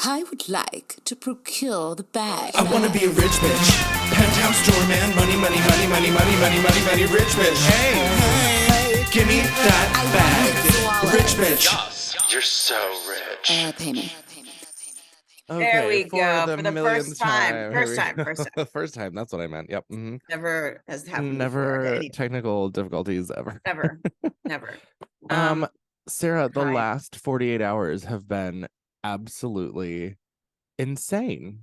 I would like to procure the bag. I wanna be a rich bitch. Penthouse doorman, money, money, money, money, money, money, money, money, rich bitch. Hey, give me that bag. Rich bitch. Yes, you're so rich. Pay me. Okay, There we for go. the For the millionth first time. Here First we time. go. First time. First time. That's what I meant. Yep. Mm-hmm. Never has happened before. Never Okay, technical difficulties ever. Never. Never. Sarah, the hi. last 48 hours have been absolutely insane.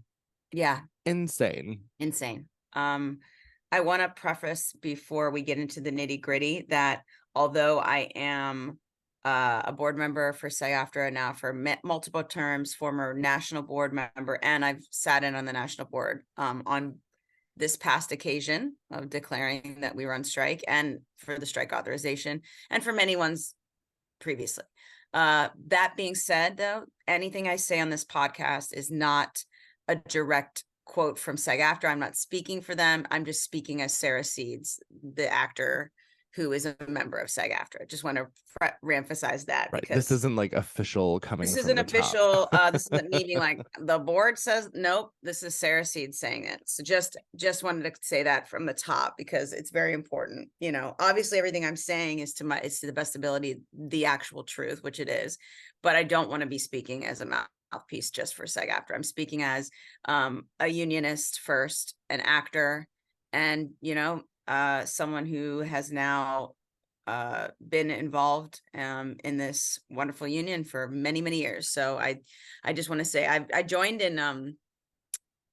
Yeah, Insane. insane. I want to preface before we get into the nitty-gritty that although I am a board member for SAG-AFTRA now for multiple terms, former national board member, and I've sat in on the national board on this past occasion of declaring that we were on strike and for the strike authorization and for many ones previously. That being said, though, anything I say on this podcast is not a direct quote from SAG-AFTRA. I'm not speaking for them. I'm just speaking as Sarah Seeds, the actor who is a member of SAG-AFTRA. Just want to reemphasize that. Right. Because this isn't like official coming this from isn't the official. top. This isn't me being like the board says. Nope. This is Sarah Seed saying it. So just wanted to say that from the top because it's very important. You know, obviously everything I'm saying is to the best ability, the actual truth, which it is. But I don't want to be speaking as a mouthpiece just for SAG-AFTRA. I'm speaking as a unionist first, an actor, and someone who has now been involved in this wonderful union for many years. So I just want to say I joined in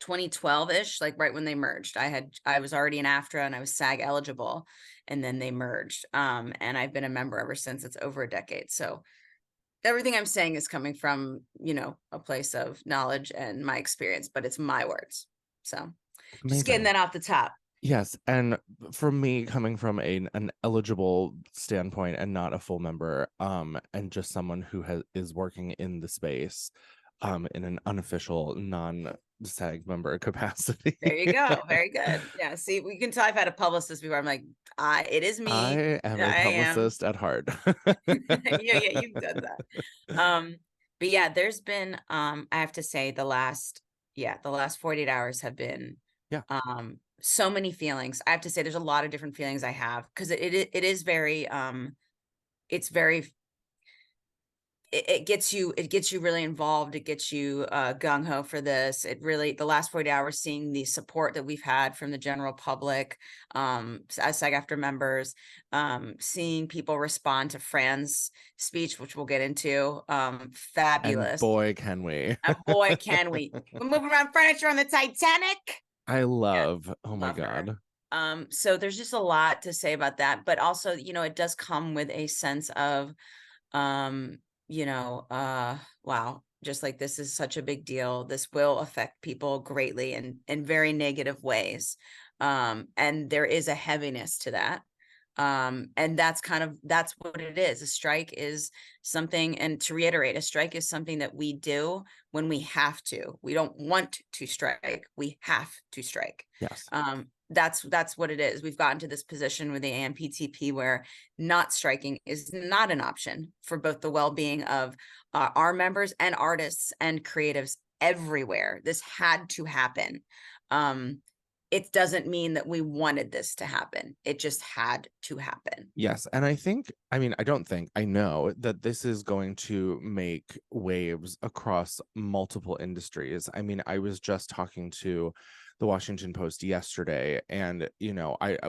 2012-ish, like right when they merged. I was already in AFTRA and I was SAG eligible, and then they merged. And I've been a member ever since. It's over a decade. So everything I'm saying is coming from, a place of knowledge and my experience, but it's my words. So just getting that off the top. Yes, and for me, coming from an eligible standpoint and not a full member, and just someone who is working in the space, in an unofficial, non-SAG member capacity. There you go. Very good. Yeah. See, we can tell I've had a publicist before. I'm like, it is me. I am a publicist at heart. yeah, you've done that. But yeah, there's been, I have to say, the last 48 hours have been, so many feelings. I have to say there's a lot of different feelings I have because it is very it gets you really involved. It gets you gung-ho for this. It really, the last 40 hours, seeing the support that we've had from the general public as SAG-AFTRA members, seeing people respond to Fran's speech, which we'll get into, fabulous. And boy, can we. Boy, can we. We're moving around furniture on the Titanic. I love, yeah, oh my God. Her. So there's just a lot to say about that, but also, it does come with a sense of, wow, just like this is such a big deal. This will affect people greatly in very negative ways. And there is a heaviness to that. And that's what it is. A strike is something, and to reiterate, a strike is something that we do when we have to. We don't want to strike. We have to strike. Yes. That's what it is. We've gotten to this position with the AMPTP where not striking is not an option for both the well-being of our members and artists and creatives everywhere. This had to happen. It doesn't mean that we wanted this to happen. It just had to happen. Yes. And I know that this is going to make waves across multiple industries. I mean, I was just talking to the Washington Post yesterday, and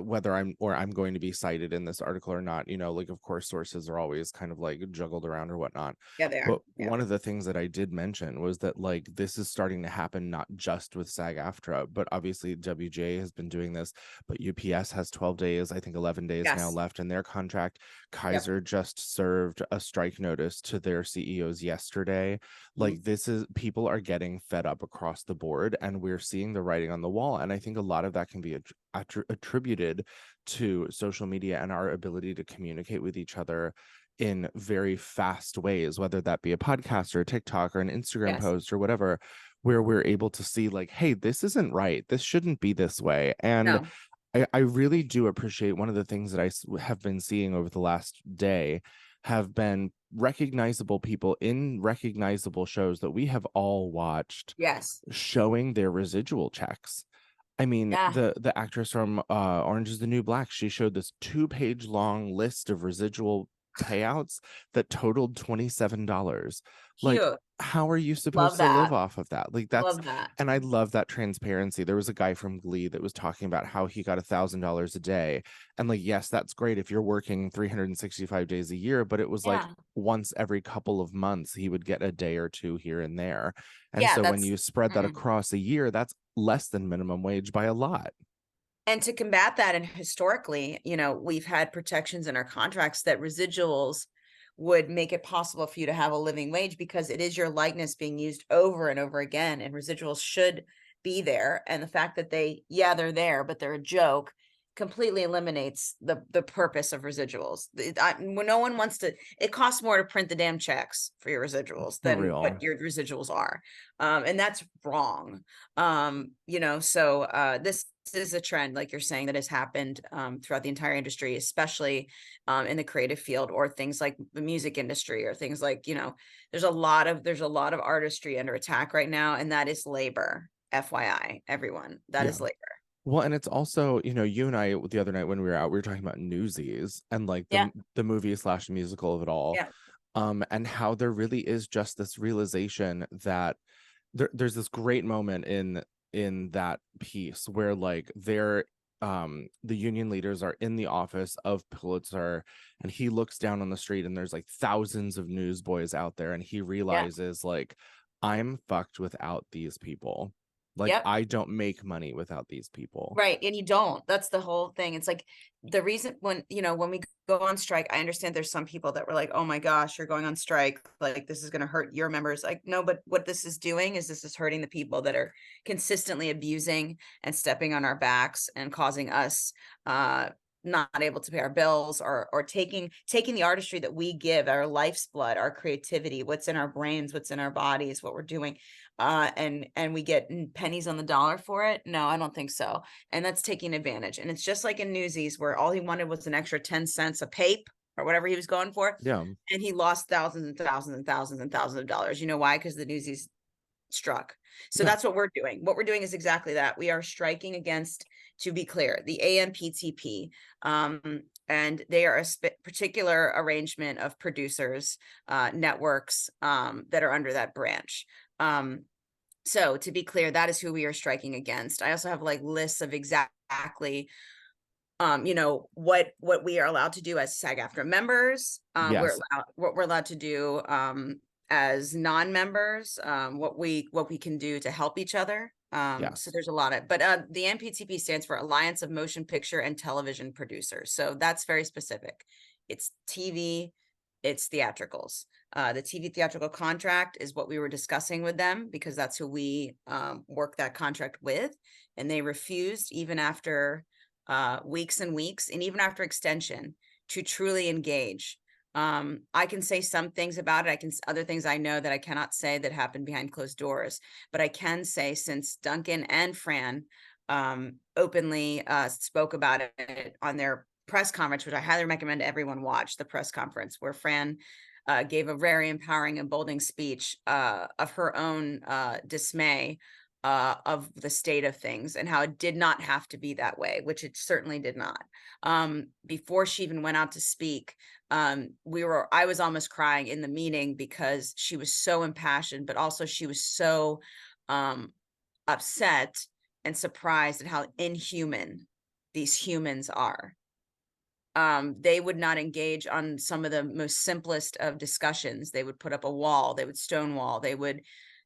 whether I'm going to be cited in this article or not, of course sources are always kind of like juggled around or whatnot. Yeah, they are. But one of the things that I did mention was that this is starting to happen not just with SAG-AFTRA, but obviously WGA has been doing this, but UPS has 12 days, I think 11 days now left in their contract. Kaiser just served a strike notice to their CEOs yesterday. This is, people are getting fed up across the board, and we're seeing the writing on the wall. And I think a lot of that can be attributed to social media and our ability to communicate with each other in very fast ways, whether that be a podcast or a TikTok or an Instagram post or whatever, where we're able to see hey, this isn't right. This shouldn't be this way. And I really do appreciate one of the things that I have been seeing over the last day have been recognizable people in recognizable shows that we have all watched Yes. showing their residual checks. I mean, Yeah. the actress from Orange is the New Black, she showed this 2-page long list of residual payouts that totaled $27. Like, Cute. how are you Love supposed to live that. off of that? Like, that's, Love that. and I love that transparency. There was a guy from Glee that was talking about how he got $1,000 a day. And like, yes, that's great if you're working 365 days a year, but it was like Yeah. once every couple of months he would get a day or two here and there. And Yeah, so when that's you spread that across a year, that's less than minimum wage by a lot. and to combat that, and historically, you know, we've had protections in our contracts that residuals would make it possible for you to have a living wage because it is your likeness being used over and over again, and residuals should be there. And the fact that they're there, but they're a joke, completely eliminates the purpose of residuals. No one wants to, it costs more to print the damn checks for your residuals For than real. what your residuals are. And that's wrong. You know, so this is a trend, like you're saying, that has happened throughout the entire industry, especially in the creative field, or things like the music industry, or things like, you know, there's a lot of artistry under attack right now, and that is labor. FYI, everyone, that is labor. Well, and it's also, you know, you and I the other night when we were out, we were talking about Newsies and like the movie / musical of it all. Yeah. And how there really is just this realization that there's this great moment in that piece where like they're the union leaders are in the office of Pulitzer, and he looks down on the street and there's like thousands of newsboys out there, and he realizes like, I'm fucked without these people. Like, I don't make money without these people. Right. And you don't. That's the whole thing. It's like the reason when, you know, when we go on strike, I understand there's some people that were like, oh my gosh, you're going on strike. Like, this is going to hurt your members. Like, no, but what this is doing is this is hurting the people that are consistently abusing and stepping on our backs and causing us not able to pay our bills, or taking the artistry that we give, our life's blood, our creativity, what's in our brains, what's in our bodies, what we're doing, and we get pennies on the dollar for it. No, I don't think so. And that's taking advantage. And it's just like in Newsies, where all he wanted was an extra 10 cents a pape or whatever he was going for. Yeah. And he lost thousands and thousands and thousands and thousands of dollars. You know why? Because the Newsies struck. So that's what we're doing. What we're doing is exactly that. We are striking against, to be clear, the AMPTP. And they are a particular arrangement of producers, networks that are under that branch. So to be clear, that is who we are striking against. I also have like lists of exactly you know, what we are allowed to do as SAG-AFTRA members, what we're allowed to do as non-members, what we can do to help each other. So there's a lot of, but the MPTP stands for Alliance of Motion Picture and Television Producers. So that's very specific. It's TV, it's theatricals. The TV theatrical contract is what we were discussing with them, because that's who we work that contract with. And they refused, even after weeks and weeks, and even after extension, to truly engage. I can say some things about it. Other things I know that I cannot say that happened behind closed doors, but I can say, since Duncan and Fran openly spoke about it on their press conference, which I highly recommend everyone watch the press conference, where Fran gave a very empowering and emboldening speech of her own dismay of the state of things, and how it did not have to be that way, which it certainly did not. Before she even went out to speak, I was almost crying in the meeting, because she was so impassioned, but also she was so upset and surprised at how inhuman these humans are. They would not engage on some of the most simplest of discussions. They would put up a wall, they would stonewall, they would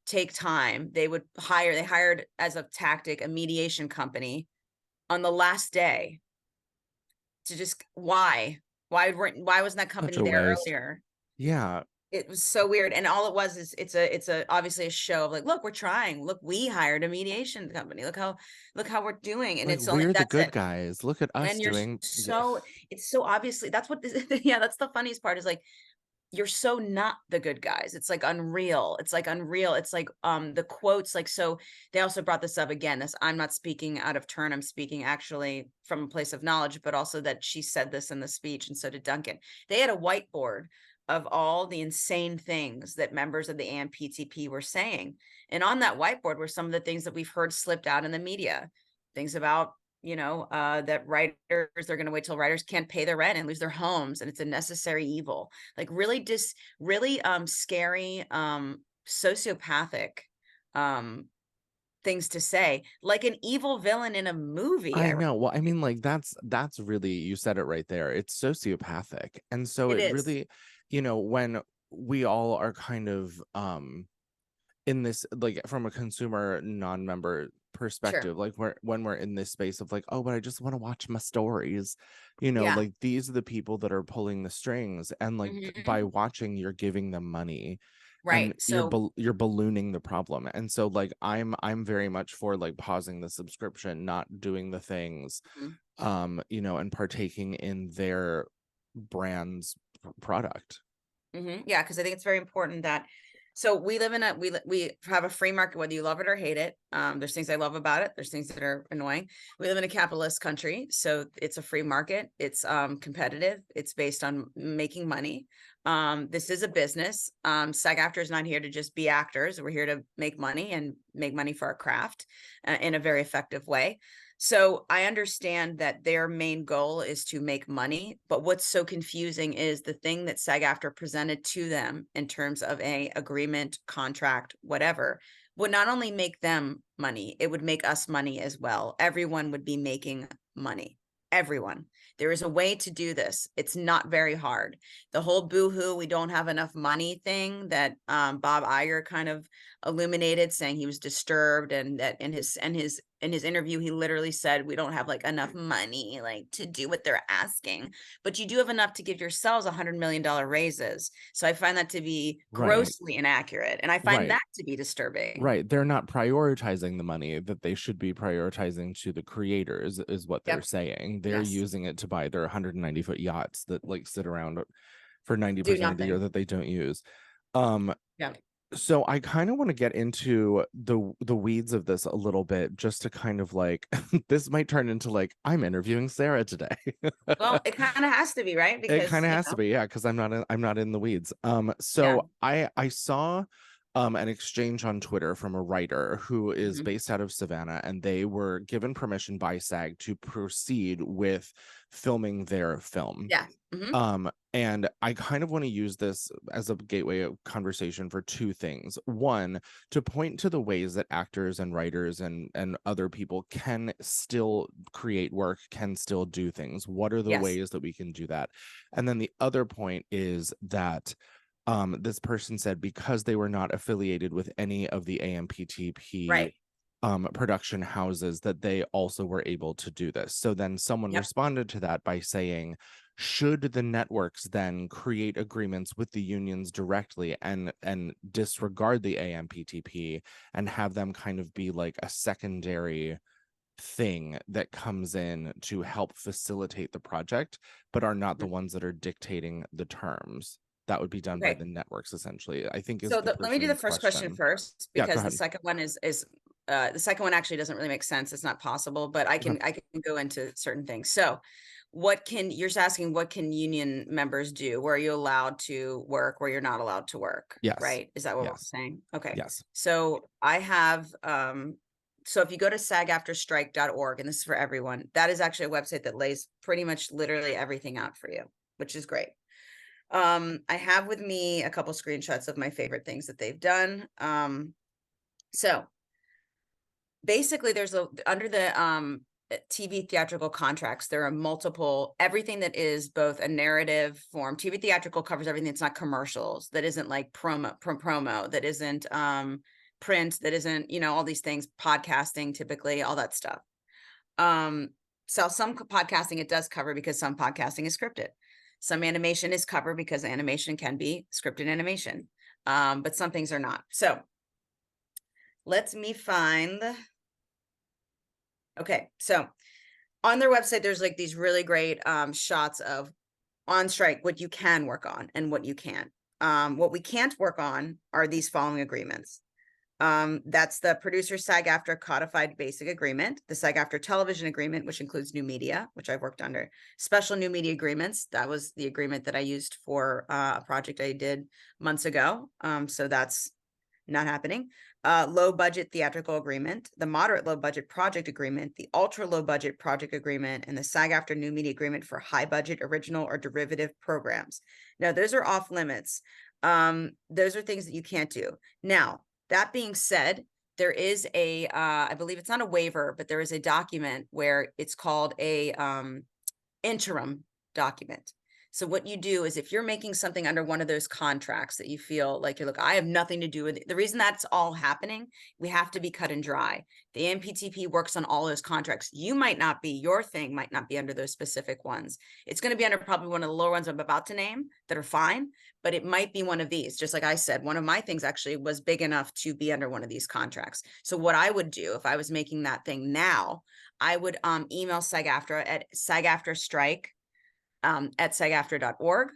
take time, they hired as a tactic a mediation company on the last day to just why wasn't that company there earlier? Yeah. It was so weird. And all it was is it's obviously a show of like, look, we're trying, look, we hired a mediation company, look how we're doing. And like, it's only, we're the that's good it. guys, look at us And you're doing so it's so obviously, that's what this, yeah, that's the funniest part, is like, you're so not the good guys. It's like unreal. It's like unreal. It's like the quotes, like, so they also brought this up again. This, I'm not speaking out of turn. I'm speaking actually from a place of knowledge, but also that she said this in the speech, and so did Duncan. They had a whiteboard of all the insane things that members of the AMPTP were saying. And on that whiteboard were some of the things that we've heard slipped out in the media. Things about, that writers, they're going to wait till writers can't pay their rent and lose their homes, and it's a necessary evil. Like really scary, sociopathic things to say, like an evil villain in a movie. I know. Well, I mean, like that's really, you said it right there. It's sociopathic. And so It it is. really, when we all are kind of in this, like from a consumer non-member Sure. perspective, like when we're in this space of like, oh, but I just want to watch my stories, Yeah. like these are the people that are pulling the strings, and like by Mhm. watching, you're giving them money, and Right. So you're ballooning the problem. And so like I'm very much for like pausing the subscription, not doing the things, mhm. and partaking in their brand's product. Yeah, because I think it's very important that, so we live in we have a free market, whether you love it or hate it. There's things I love about it. There's things that are annoying. We live in a capitalist country, so it's a free market. It's competitive. It's based on making money. This is a business. SAG-AFTRA is not here to just be actors. We're here to make money and make money for our craft in a very effective way. So I understand that their main goal is to make money, but what's so confusing is the thing that SAG-AFTRA presented to them in terms of a agreement, contract, whatever, would not only make them money, it would make us money as well. Everyone would be making money. Everyone. There is a way to do this. It's not very hard. The whole boo-hoo, we don't have enough money thing that Bob Iger kind of illuminated, saying he was disturbed, and that in his interview he literally said, we don't have like enough money like to do what they're asking, but you do have enough to give yourselves $100 million raises. So I find that to be grossly inaccurate, and I find that to be disturbing. Right. They're not prioritizing the money that they should be prioritizing to the creators, is what they're saying. They're using it to buy their 190-foot yachts that like sit around for 90% of the year that they don't use. So I kind of want to get into the weeds of this a little bit, just to kind of like, this might turn into like, I'm interviewing Sarah today. Well, it kind of has to be, right? Because it kind of has to be, yeah, because I'm not in the weeds. So I saw an exchange on Twitter from a writer who is based out of Savannah, and they were given permission by SAG to proceed with filming their film. And I kind of want to use this as a gateway conversation for two things. One, to point to the ways that actors and writers and other people can still create work, can still do things. What are the ways that we can do that? And then the other point is that this person said, because they were not affiliated with any of the AMPTP production houses, that they also were able to do this. So then someone responded to that by saying, should the networks then create agreements with the unions directly and disregard the AMPTP and have them kind of be like a secondary thing that comes in to help facilitate the project, but are not the ones that are dictating the terms? That would be done by the networks, essentially, I think. So let me do the first question first, because the second one is the second one actually doesn't really make sense. It's not possible, but I can go into certain things. So you're asking, what can union members do? Where are you allowed to work? Where you're not allowed to work? Yes. Right. Is that what we're saying? Okay. Yes. So I have, so if you go to sagaftrastrike.org, and this is for everyone, that is actually a website that lays pretty much literally everything out for you, which is great. I have with me a couple screenshots of my favorite things that they've done. So basically there's under the TV theatrical contracts, there are multiple, everything that is both a narrative form. TV theatrical covers everything that's not commercials, that isn't like promo, that isn't print, that isn't, all these things, podcasting, typically, all that stuff. So some podcasting it does cover, because some podcasting is scripted. Some animation is covered because animation can be scripted animation, but some things are not. So let me find. Okay, so on their website, there's like these really great shots of on strike, what you can work on and what you can't. What we can't work on are these following agreements. That's the producer SAG-AFTRA codified basic agreement, the SAG-AFTRA television agreement, which includes new media, which I've worked under, special new media agreements. That was the agreement that I used for a project I did months ago. So that's not happening. Low budget theatrical agreement, the moderate low budget project agreement, the ultra low budget project agreement, and the SAG-AFTRA new media agreement for high budget original or derivative programs. Now, those are off limits. Those are things that you can't do. Now, that being said, there is a, I believe it's not a waiver, but there is a document where it's called a interim document. So what you do is if you're making something under one of those contracts that you feel like you're like, I have nothing to do with it. The reason that's all happening, we have to be cut and dry. The AMPTP works on all those contracts. You might not be, your thing might not be under those specific ones. It's going to be under probably one of the lower ones I'm about to name that are fine, but it might be one of these. Just like I said, one of my things actually was big enough to be under one of these contracts. So what I would do if I was making that thing now, I would email SAG-AFTRA at SAG-AFTRA at SAG-AFTRA.org.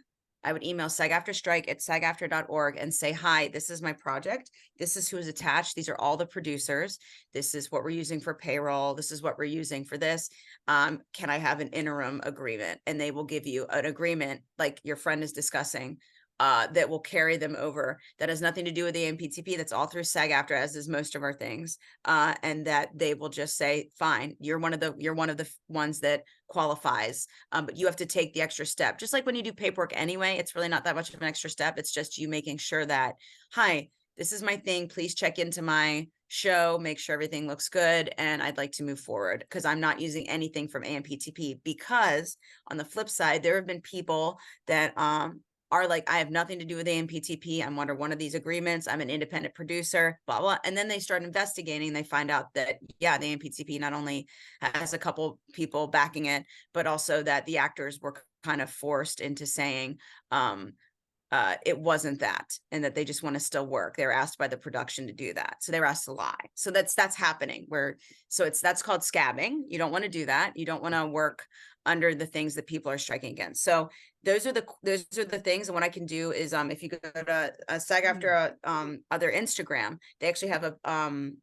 I would email SAG-AFTRA at SAG-AFTRA.org and say, hi, this is my project. This is who's attached. These are all the producers. This is what we're using for payroll. This is what we're using for this. Can I have an interim agreement? And they will give you an agreement like your friend is discussing that will carry them over. That has nothing to do with the AMPTP. That's all through SAG-AFTRA, as is most of our things. And that they will just say, fine, you're one of the ones that qualifies, but you have to take the extra step. Just like when you do paperwork anyway, it's really not that much of an extra step. It's just you making sure that, hi, this is my thing. Please check into my show, make sure everything looks good, and I'd like to move forward because I'm not using anything from AMPTP. Because on the flip side, there have been people that are like, I have nothing to do with AMPTP. I'm under one of these agreements. I'm an independent producer, blah, blah. And then they start investigating. They find out that, yeah, the AMPTP not only has a couple people backing it, but also that the actors were kind of forced into saying, it wasn't that, and that they just want to still work. They were asked by the production to do that. So they were asked to lie. So that's happening that's called scabbing. You don't want to do that. You don't want to work under the things that people are striking against. So those are the things. And what I can do is, if you go to SAG-AFTRA, other Instagram, they actually have a,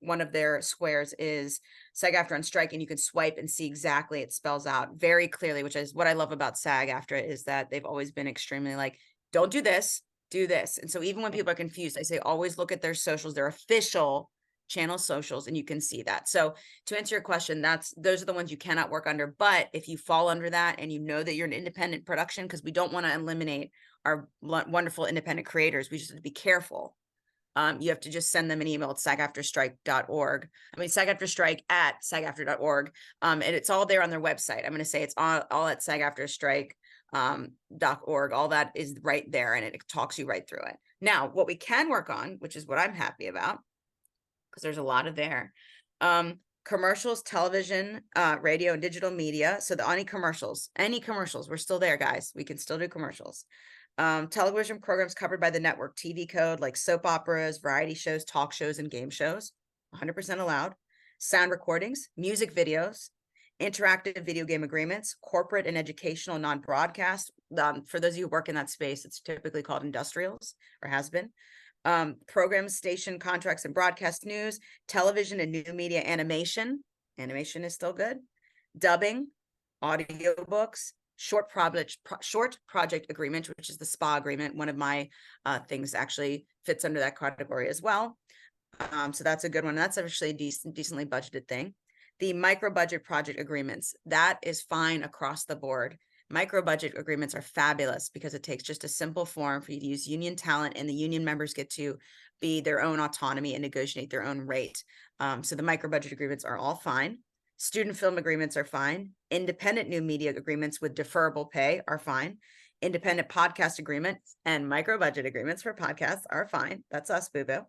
one of their squares is SAG-AFTRA on strike, and you can swipe and see exactly, it spells out very clearly, which is what I love about SAG-AFTRA, is that they've always been extremely like, don't do this, do this. And so even when people are confused, I say, always look at their socials, their official channel socials, and you can see that. So to answer your question, those are the ones you cannot work under. But if you fall under that and you know that you're an independent production, because we don't want to eliminate our wonderful independent creators, we just have to be careful. You have to just send them an email at SAG-AFTRA.org. I mean, SAG-AFTRA at SAG-AFTRA.org. And it's all there on their website. I'm going to say it's all at SAG-AFTRA.org. All that is right there, and it talks you right through it. Now, what we can work on, which is what I'm happy about, because there's a lot of there, commercials, television, radio, and digital media. So any commercials, we're still there, guys. We can still do commercials. Television programs covered by the network TV code, like soap operas, variety shows, talk shows, and game shows, 100% allowed. Sound recordings, music videos, interactive video game agreements, corporate and educational non-broadcast. For those of you who work in that space, it's typically called industrials, or has been. Program, station contracts, and broadcast news, television and new media animation. Animation is still good. Dubbing, audiobooks, short project agreement, which is the SPA agreement. One of my things actually fits under that category as well. So that's a good one. That's actually a decently budgeted thing. The micro budget project agreements, that is fine across the board. Micro budget agreements are fabulous because it takes just a simple form for you to use union talent, and the union members get to be their own autonomy and negotiate their own rate. So the micro budget agreements are all fine. Student film agreements are fine. Independent new media agreements with deferrable pay are fine. Independent podcast agreements and micro budget agreements for podcasts are fine. That's us, boo-boo.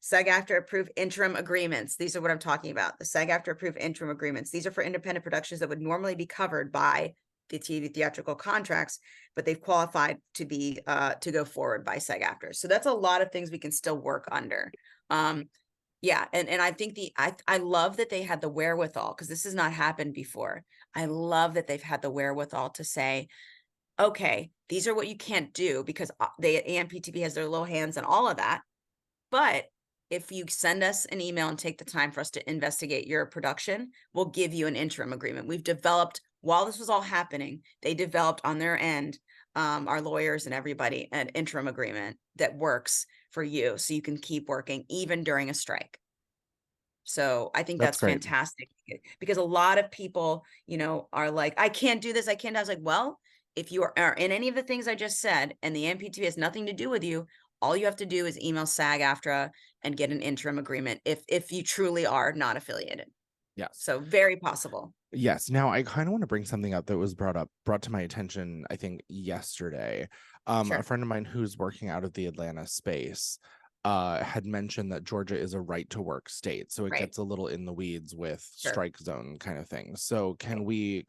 SAG-AFTRA approved interim agreements. These are what I'm talking about. The SAG-AFTRA approved interim agreements. These are for independent productions that would normally be covered by the TV theatrical contracts, but they've qualified to be to go forward by SAG-AFTRA. So that's a lot of things we can still work under. Yeah, and I think I love that they had the wherewithal, because this has not happened before. I love that they've had the wherewithal to say, okay, these are what you can't do, because the AMPTP has their little hands on all of that. But if you send us an email and take the time for us to investigate your production, we'll give you an interim agreement. We've developed, while this was all happening, they developed on their end, our lawyers and everybody, an interim agreement that works for you, so you can keep working even during a strike. So I think That's that's great. fantastic, because a lot of people, are like, I can't do this. I can't. I was like, well, if you are in any of the things I just said, and the MPT has nothing to do with you, all you have to do is email SAG-AFTRA and get an interim agreement if you truly are not affiliated. Yes. So very possible. Yes. Now I kind of want to bring something up that was brought to my attention, I think yesterday. A Sure. friend of mine who's working out of the Atlanta space had mentioned that Georgia is a right to work state, so it Right. gets a little in the weeds with Sure. strike zone kind of thing. So can we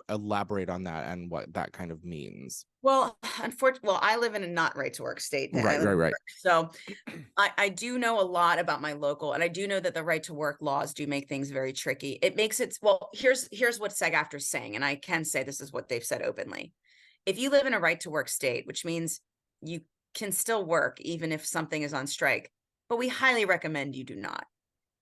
elaborate on that and what that kind of means? Well, unfortunately, I live in a not right to work state. I Right, live right, in right. New York. So I do know a lot about my local, and I do know that the right to work laws do make things very tricky. It makes it, well, here's what SAG-AFTRA is saying, and I can say this is what they've said openly. If you live in a right to work state, which means you can still work even if something is on strike, but we highly recommend you do not.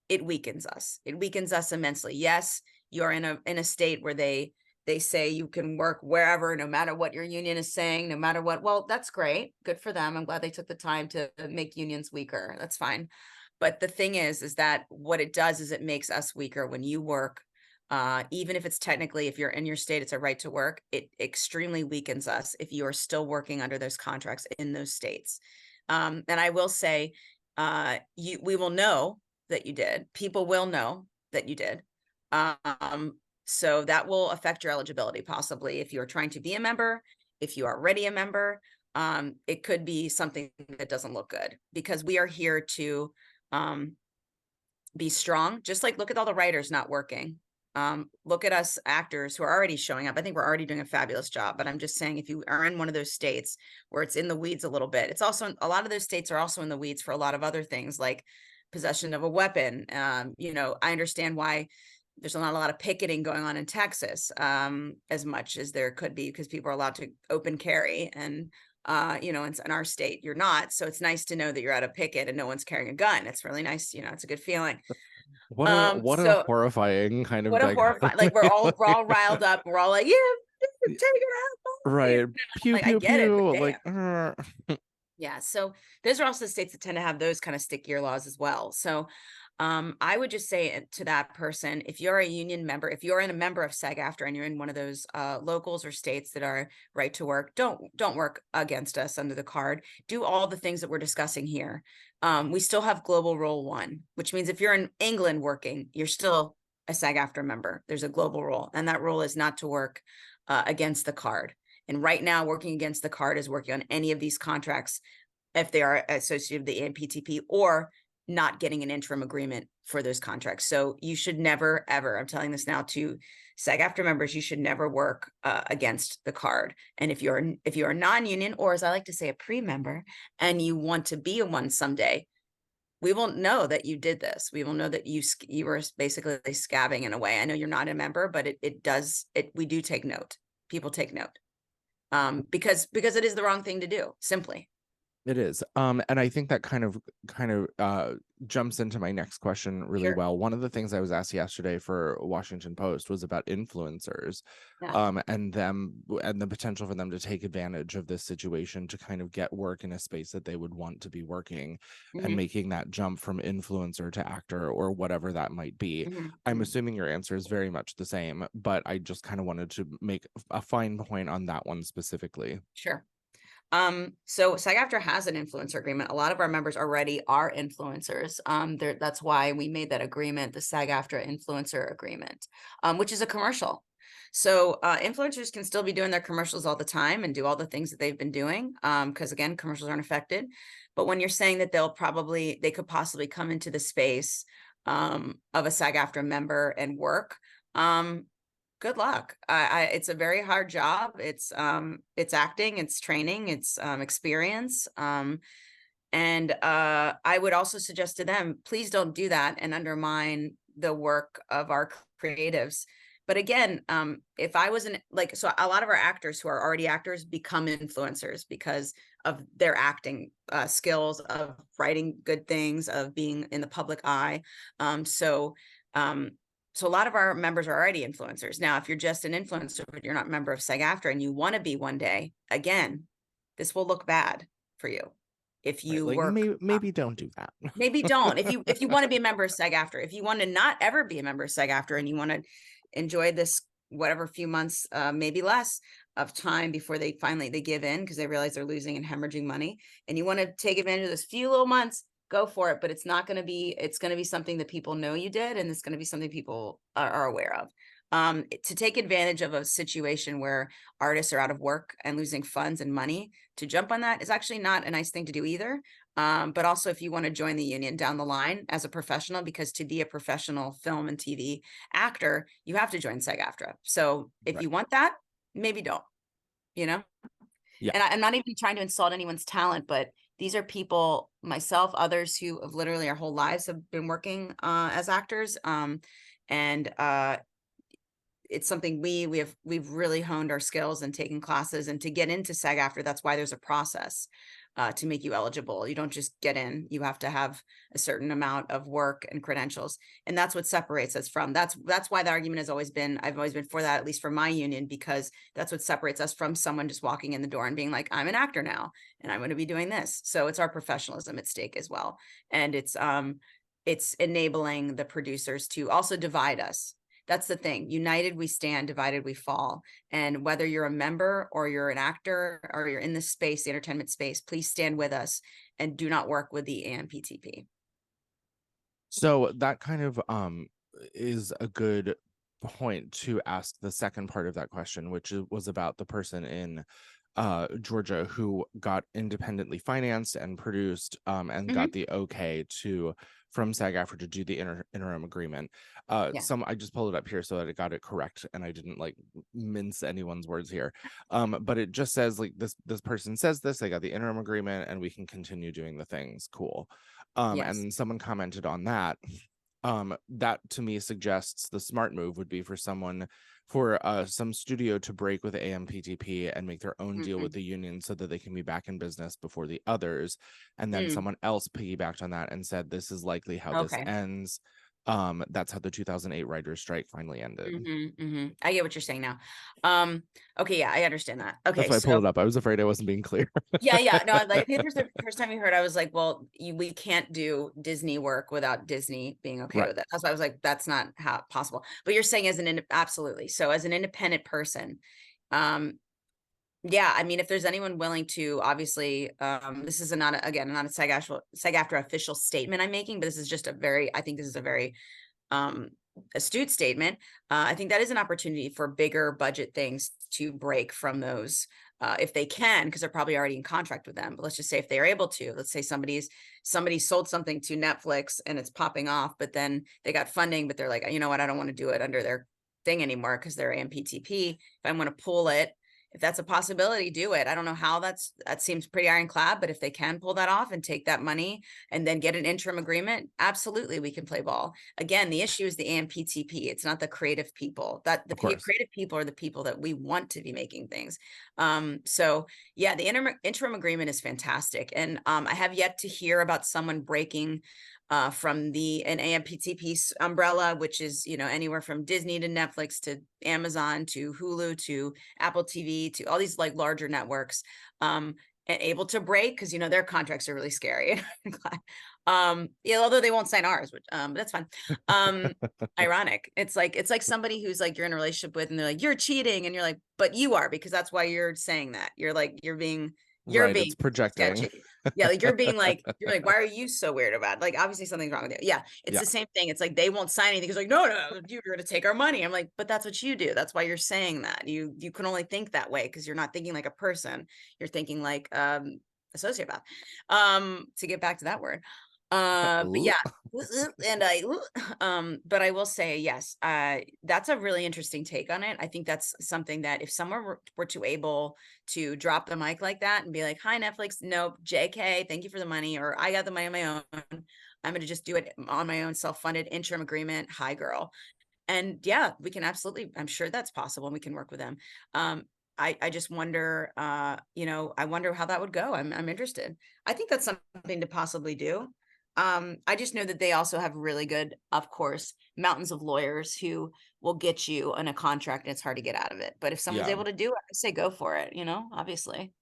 It weakens us. It weakens us immensely. Yes, you're in a state where they say you can work wherever, no matter what your union is saying, no matter what. Well, that's great. Good for them. I'm glad they took the time to make unions weaker. That's fine. But the thing is that what it does is it makes us weaker when you work. Even if it's technically, if you're in your state, it's a right to work, it extremely weakens us if you are still working under those contracts in those states. And I will say, we will know that you did. People will know that you did. So that will affect your eligibility, possibly if you're trying to be a member, if you are already a member. It could be something that doesn't look good, because we are here to be strong. Just like, look at all the writers not working. Look at us actors who are already showing up. I think we're already doing a fabulous job, but I'm just saying, if you are in one of those states where it's in the weeds a little bit, it's also, a lot of those states are also in the weeds for a lot of other things, like possession of a weapon. I understand why there's not a lot of picketing going on in Texas, as much as there could be, because people are allowed to open carry, and in our state you're not. So it's nice to know that you're at a picket and no one's carrying a gun. It's really nice. It's a good feeling. What a So horrifying kind of what a horrifying, like, we're all riled up. We're all like, yeah, take it out. right. Pew Like, I pew get it, but pew. damn. Like Yeah. So those are also the states that tend to have those kind of stickier laws as well. So I would just say to that person, if you're a union member, if you're in a member of SAG-AFTRA and you're in one of those locals or states that are right to work, don't work against us under the card. Do all the things that we're discussing here. We still have Global Rule 1, which means if you're in England working, you're still a SAG-AFTRA member. There's a global rule, and that rule is not to work against the card. And right now, working against the card is working on any of these contracts if they are associated with the AMPTP, or not getting an interim agreement for those contracts. So you should never, ever, I'm telling this now to SAG-AFTRA members, you should never work against the card. And if you're a non-union, or as I like to say, a pre-member, and you want to be one someday, we will know that you did this. We will know that you were basically scabbing in a way. I know you're not a member, but we do take note. People take note. Because it is the wrong thing to do, simply. it is. And I think that kind of jumps into my next question really Sure. well. One of the things I was asked yesterday for Washington Post was about influencers, and the potential for them to take advantage of this situation to kind of get work in a space that they would want to be working, and making that jump from influencer to actor or whatever that might be. I'm assuming your answer is very much the same, but I just kind of wanted to make a fine point on that one specifically. Sure. So SAG-AFTRA has an influencer agreement. A lot of our members already are influencers. That's why we made that agreement, the SAG-AFTRA influencer agreement, which is a commercial. So influencers can still be doing their commercials all the time and do all the things that they've been doing, because again, commercials aren't affected. But when you're saying that they could possibly come into the space of a SAG-AFTRA member and work, good luck. It's a very hard job. It's acting, it's training, it's experience. And I would also suggest to them, please don't do that and undermine the work of our creatives, But again, if I wasn't like, so a lot of our actors who are already actors become influencers because of their acting skills, of writing good things, of being in the public eye. So a lot of our members are already influencers. Now, if you're just an influencer, but you're not a member of SAG-AFTRA and you want to be one day, again, this will look bad for you. If you like work, maybe don't do that. maybe don't. If you want to be a member of SAG-AFTRA, if you want to not ever be a member of SAG-AFTRA and you want to enjoy this whatever few months, maybe less of time before they finally give in because they realize they're losing and hemorrhaging money, and you want to take advantage of this few little months, go for it. But it's not going to be, it's going to be something that people know you did, and it's going to be something people are aware of. To take advantage of a situation where artists are out of work and losing funds and money, to jump on that is actually not a nice thing to do either. But also if you want to join the union down the line as a professional, because to be a professional film and TV actor, you have to join SAG-AFTRA. So if you want that, maybe don't, yeah. And I'm not even trying to insult anyone's talent, but these are people, myself, others who have literally our whole lives have been working as actors. And it's something we've really honed our skills and taken classes, and to get into SAG-AFTRA, that's why there's a process to make you eligible. You don't just get in, you have to have a certain amount of work and credentials. And that's what separates us from, that's why the argument has always been, I've always been for that, at least for my union, because that's what separates us from someone just walking in the door and being like, I'm an actor now and I'm going to be doing this. So it's our professionalism at stake as well. And it's enabling the producers to also divide us. That's the thing. United we stand, divided we fall. And whether you're a member or you're an actor or you're in this space, the entertainment space, please stand with us and do not work with the AMPTP. So that kind of is a good point to ask the second part of that question, which was about the person in Georgia who got independently financed and produced and got the okay from SAG-AFTRA to do the interim agreement. I just pulled it up here so that I got it correct and I didn't like mince anyone's words here. But it just says like this person says this, they got the interim agreement and we can continue doing the things. Cool. And someone commented on that. That to me suggests the smart move would be for some studio to break with AMPTP and make their own deal with the union so that they can be back in business before the others. And then someone else piggybacked on that and said, this is likely how this ends. That's how the 2008 writers' strike finally ended. I get what you're saying now. Okay, yeah, I understand that. Okay, that's why I pulled it up. I was afraid I wasn't being clear. yeah. No, like it was the first time you heard, I was like, well, we can't do Disney work without Disney being okay with it. That's why I was like, that's not how possible. But you're saying as absolutely. So as an independent person, yeah, I mean, if there's anyone willing to, obviously, this is not a SAG-AFTRA official statement I'm making, but this is just I think this is a very astute statement. I think that is an opportunity for bigger budget things to break from those if they can, because they're probably already in contract with them. But let's just say if they're able to, let's say somebody sold something to Netflix and it's popping off, but then they got funding, but they're like, you know what, I don't want to do it under their thing anymore because they're AMPTP. If I want to pull it, if that's a possibility, do it. I don't know how that seems pretty ironclad, but if they can pull that off and take that money and then get an interim agreement, absolutely, we can play ball. Again, the issue is the AMPTP. It's not the creative people. That the creative people are the people that we want to be making things. So yeah, the interim agreement is fantastic. And I have yet to hear about someone breaking from an AMPTP umbrella, which is, anywhere from Disney to Netflix to Amazon to Hulu to Apple TV to all these like larger networks, and able to break because, their contracts are really scary. Although they won't sign ours, which that's fine. Ironic. It's like somebody who's like you're in a relationship with and they're like, you're cheating. And you're like, but you are, because that's why you're saying that. You're being it's projecting. Sketchy. Yeah, like you're like, why are you so weird about it? Like, obviously something's wrong with you. Yeah, it's the same thing. It's like they won't sign anything. It's like, no, you're going to take our money. I'm like, but that's what you do. That's why you're saying that. You can only think that way because you're not thinking like a person. You're thinking like a sociopath. To get back to that word. But yeah, but I will say, yes, that's a really interesting take on it. I think that's something that if someone were to able to drop the mic like that and be like, hi, Netflix, nope, JK, thank you for the money, or I got the money on my own, I'm going to just do it on my own, self-funded interim agreement. Hi, girl. And yeah, we can absolutely, I'm sure that's possible and we can work with them. I just wonder, I wonder how that would go. I'm interested. I think that's something to possibly do. I just know that they also have really good, of course, mountains of lawyers who will get you on a contract and it's hard to get out of it. But if someone's Yeah, able to do it, I say go for it, obviously.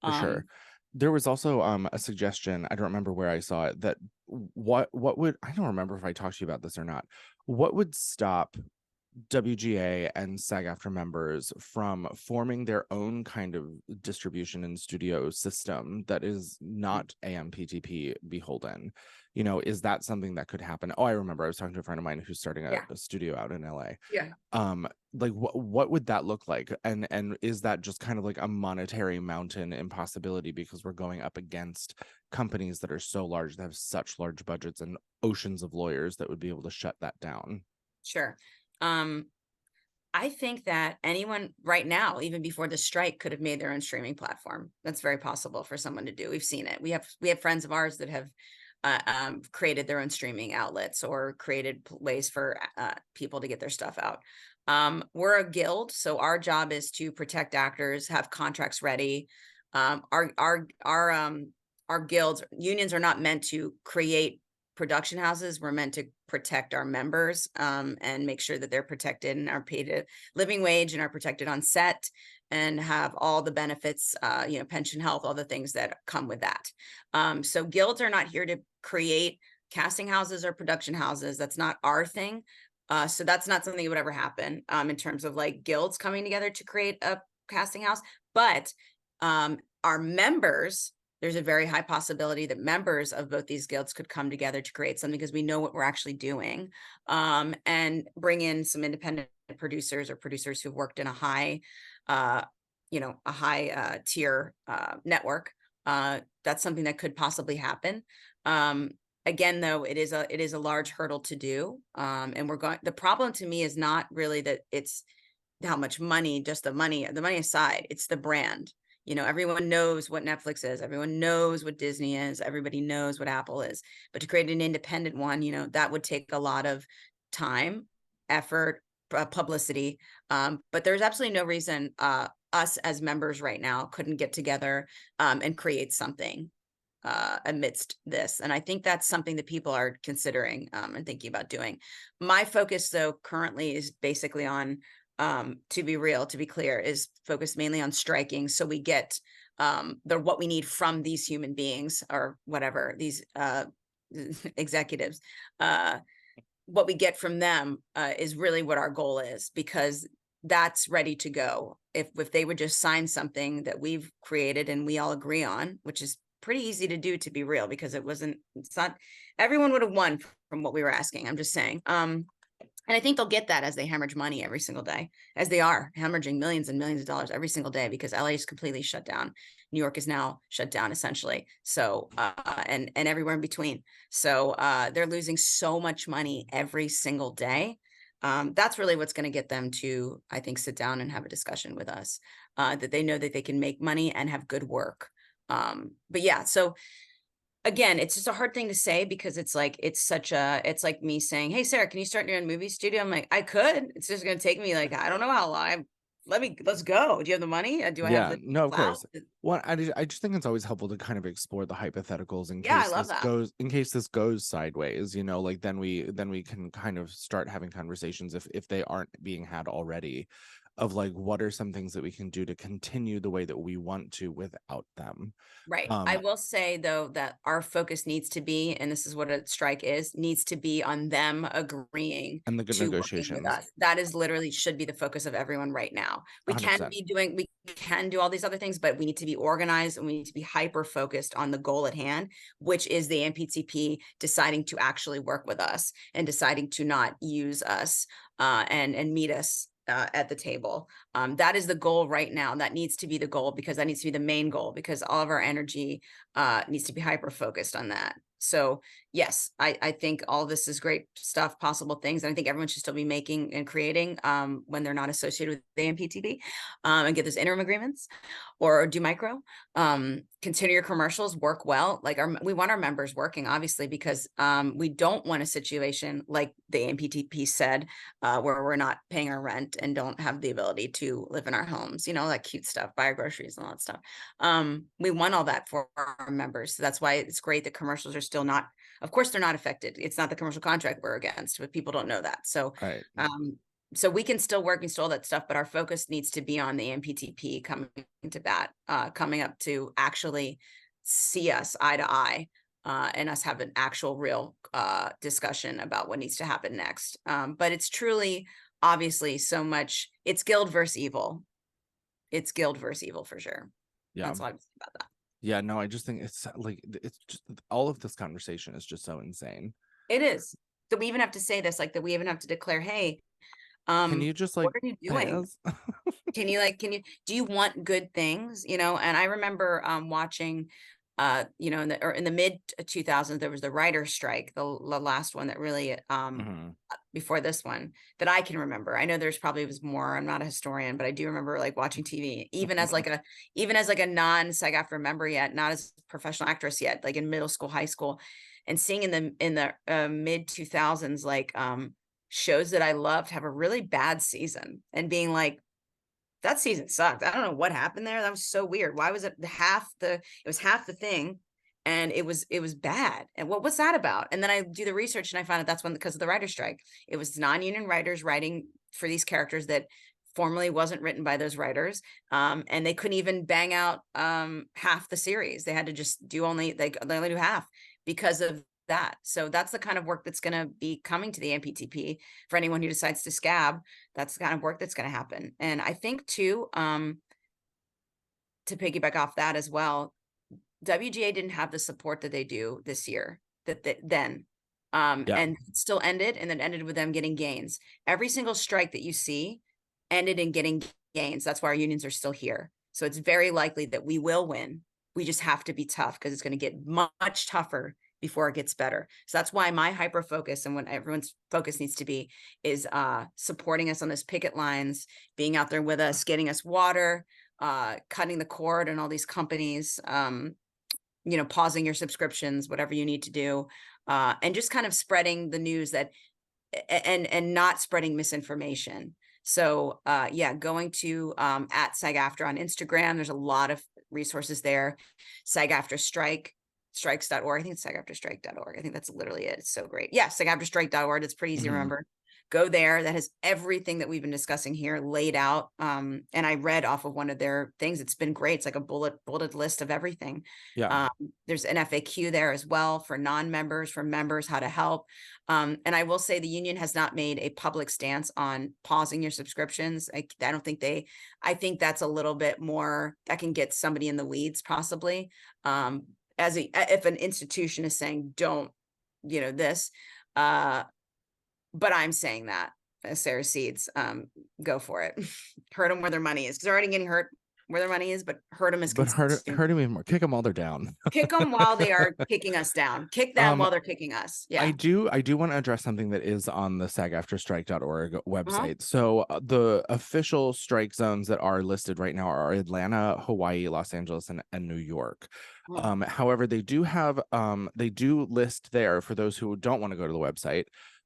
for sure. There was also a suggestion, I don't remember where I saw it, that what would, I don't remember if I talked to you about this or not. What would stop WGA and SAG-AFTRA members from forming their own kind of distribution and studio system that is not AMPTP beholden? Is that something that could happen? Oh, I remember I was talking to a friend of mine who's starting a studio out in LA. Yeah. Like what would that look like? And is that just kind of like a monetary mountain impossibility because we're going up against companies that are so large, that have such large budgets and oceans of lawyers that would be able to shut that down? Sure. I think that anyone right now, even before the strike, could have made their own streaming platform. That's very possible for someone to do. We've seen it. We have friends of ours that have created their own streaming outlets or created ways for people to get their stuff out. We're a guild, so our job is to protect actors, have contracts ready. Our guilds, unions are not meant to create production houses. We're meant to protect our members and make sure that they're protected and are paid a living wage and are protected on set and have all the benefits, pension, health, all the things that come with that. So guilds are not here to create casting houses or production houses. That's not our thing. So that's not something that would ever happen in terms of like guilds coming together to create a casting house. But our members, there's a very high possibility that members of both these guilds could come together to create something because we know what we're actually doing, and bring in some independent producers or producers who've worked in a high, tier network. That's something that could possibly happen. Again, though, it is a large hurdle to do. And the problem to me is not really that it's how much money, just the money aside, it's the brand. Everyone knows what Netflix is. Everyone knows what Disney is. Everybody knows what Apple is. But to create an independent one, that would take a lot of time, effort, publicity. But there's absolutely no reason us as members right now couldn't get together and create something amidst this. And I think that's something that people are considering and thinking about doing. My focus, though, currently is basically on to be clear, is focused mainly on striking. So we get what we need from these human beings or whatever, these executives. What we get from them is really what our goal is, because that's ready to go. If they would just sign something that we've created and we all agree on, which is pretty easy to do, to be real, because it's not, everyone would have won from what we were asking. I'm just saying. And I think they'll get that as they hemorrhage money every single day, as they are hemorrhaging millions and millions of dollars every single day, because LA is completely shut down. New York is now shut down, essentially. So, and everywhere in between. So they're losing so much money every single day. That's really what's going to get them to, I think, sit down and have a discussion with us, that they know that they can make money and have good work. But yeah, so again, it's just a hard thing to say, because it's like me saying, hey, Sarah, can you start your own movie studio? I'm like, I could. It's just going to take me like, I don't know how long. Let's go. Do you have the money? Do I have the No, of clout? course. Well, I just think it's always helpful to kind of explore the hypotheticals in Yeah, I case love that. in case this goes sideways, like then we can kind of start having conversations, if they aren't being had already, of like, what are some things that we can do to continue the way that we want to without them. Right. I will say, though, that our focus needs to be, and this is what a strike is, needs to be on them agreeing and the good to working with negotiations. us. That is literally should be the focus of everyone right now. We 100%. can do all these other things, but we need to be organized and we need to be hyper focused on the goal at hand, which is the MPTP deciding to actually work with us and deciding to not use us and meet us at the table. That is the goal right now. That needs to be the goal, because that needs to be the main goal, because all of our energy needs to be hyper focused on that. So yes, I think all this is great stuff, possible things. And I think everyone should still be making and creating when they're not associated with the AMPTP, and get those interim agreements or do micro. Continue your commercials, work well. Like we want our members working, obviously, because we don't want a situation like the AMPTP said, where we're not paying our rent and don't have the ability to live in our homes, you know, that cute stuff, buy our groceries and all that stuff. We want all that for our members. So that's why it's great that commercials are still not, of course, they're not affected. It's not the commercial contract we're against, but people don't know that. So, Right. So we can still work and still all that stuff, but our focus needs to be on the MPTP coming to bat, coming up to actually see us eye to eye, and us have an actual real discussion about what needs to happen next. But it's truly, obviously, so much, it's guild versus evil. It's guild versus evil for sure. Yeah. That's all I was about that. Yeah, no, I just think it's like, it's just all of this conversation is just so insane. It is. That we even have to say this, like that we even have to declare, hey, can you just like, what are you doing? Can you, do you want good things? You know, and I remember watching, you know, in the mid 2000s, there was the writer's strike, the last one that really, before this one that I can remember. I know there's probably was more. I'm not a historian, but I do remember like watching TV, even as like a non-SAG-AFTRA member yet, not as a professional actress yet, like in middle school, high school, and seeing in the mid 2000s, like shows that I loved have a really bad season and being like, that season sucked. I don't know what happened there. That was so weird. Why was it it was half the thing and it was bad. And what was that about? And then I do the research and I found out that's because of the writer's strike. It was non-union writers writing for these characters that formerly wasn't written by those writers. And they couldn't even bang out half the series. They had to just do they only do half because of that. So that's the kind of work that's going to be coming to the MPTP for anyone who decides to scab. That's the kind of work that's going to happen. And I think too, to piggyback off that as well, WGA didn't have the support that they do this year then. And it still ended, and then ended with them getting gains. Every single strike that you see ended in getting gains. That's why our unions are still here. So it's very likely that we will win. We just have to be tough because it's going to get much tougher before it gets better. So that's why my hyper focus and what everyone's focus needs to be is supporting us on this picket lines, being out there with us, getting us water, cutting the cord and all these companies, you know, pausing your subscriptions, whatever you need to do, and just kind of spreading the news that and not spreading misinformation. So yeah, going to at SAG-AFTRA on Instagram, there's a lot of resources there. SAG-AFTRA strikes.org. I think it's SAG-AFTRA-strike.org. I think that's literally it. It's so great. Yeah, SAG-AFTRA-strike.org. It's pretty easy to remember. Go there. That has everything that we've been discussing here laid out. And I read off of one of their things. It's been great. It's like a bulleted list of everything. Yeah. There's an FAQ there as well for non-members, for members, how to help. And I will say the union has not made a public stance on pausing your subscriptions. I don't think I think that's a little bit more, that can get somebody in the weeds possibly. If an institution is saying, don't, you know, this, but I'm saying that as Sarah Seeds, go for it. Hurt them where their money is, because they're already getting hurt where their money is, but hurt them as but hurt them even more. Kick them while they're down. Kick them while they are kicking us down. Kick them while they're kicking us. Yeah. I do want to address something that is on the SAG-AFTRA-strike.org website. So the official strike zones that are listed right now are Atlanta, Hawaii, Los Angeles, and New York. However, they do have they do list there, for those who don't want to go to the website,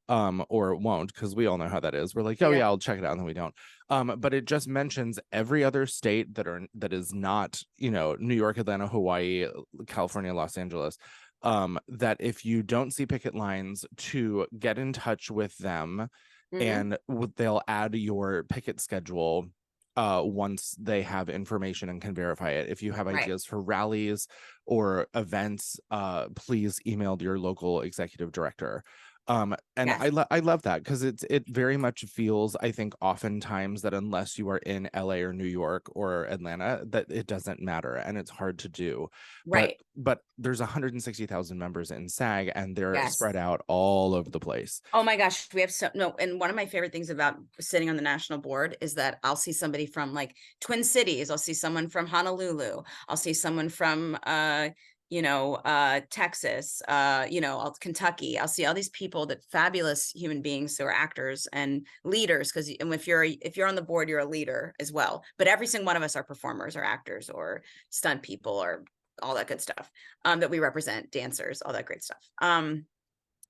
or won't, because we all know how that is. We're like, oh yeah, I'll check it out, and then we don't. But it just mentions every other state that is not, you know, New York, Atlanta, Hawaii, California, Los Angeles. That if you don't see picket lines, to get in touch with them, and they'll add your picket schedule once they have information and can verify it. If you have ideas for rallies or events, please email your local executive director. And I love that, because it very much feels, I think, oftentimes that unless you are in LA or New York or Atlanta, that it doesn't matter, and it's hard to do. But there's 160,000 members in SAG, and they're spread out all over the place. Oh my gosh, we have and one of my favorite things about sitting on the national board is that I'll see somebody from like Twin Cities, I'll see someone from Honolulu, I'll see someone from Texas, Kentucky. I'll see all these people, that fabulous human beings who are actors and leaders. And if you're on the board, you're a leader as well. But every single one of us are performers or actors or stunt people or all that good stuff, that we represent, dancers, all that great stuff.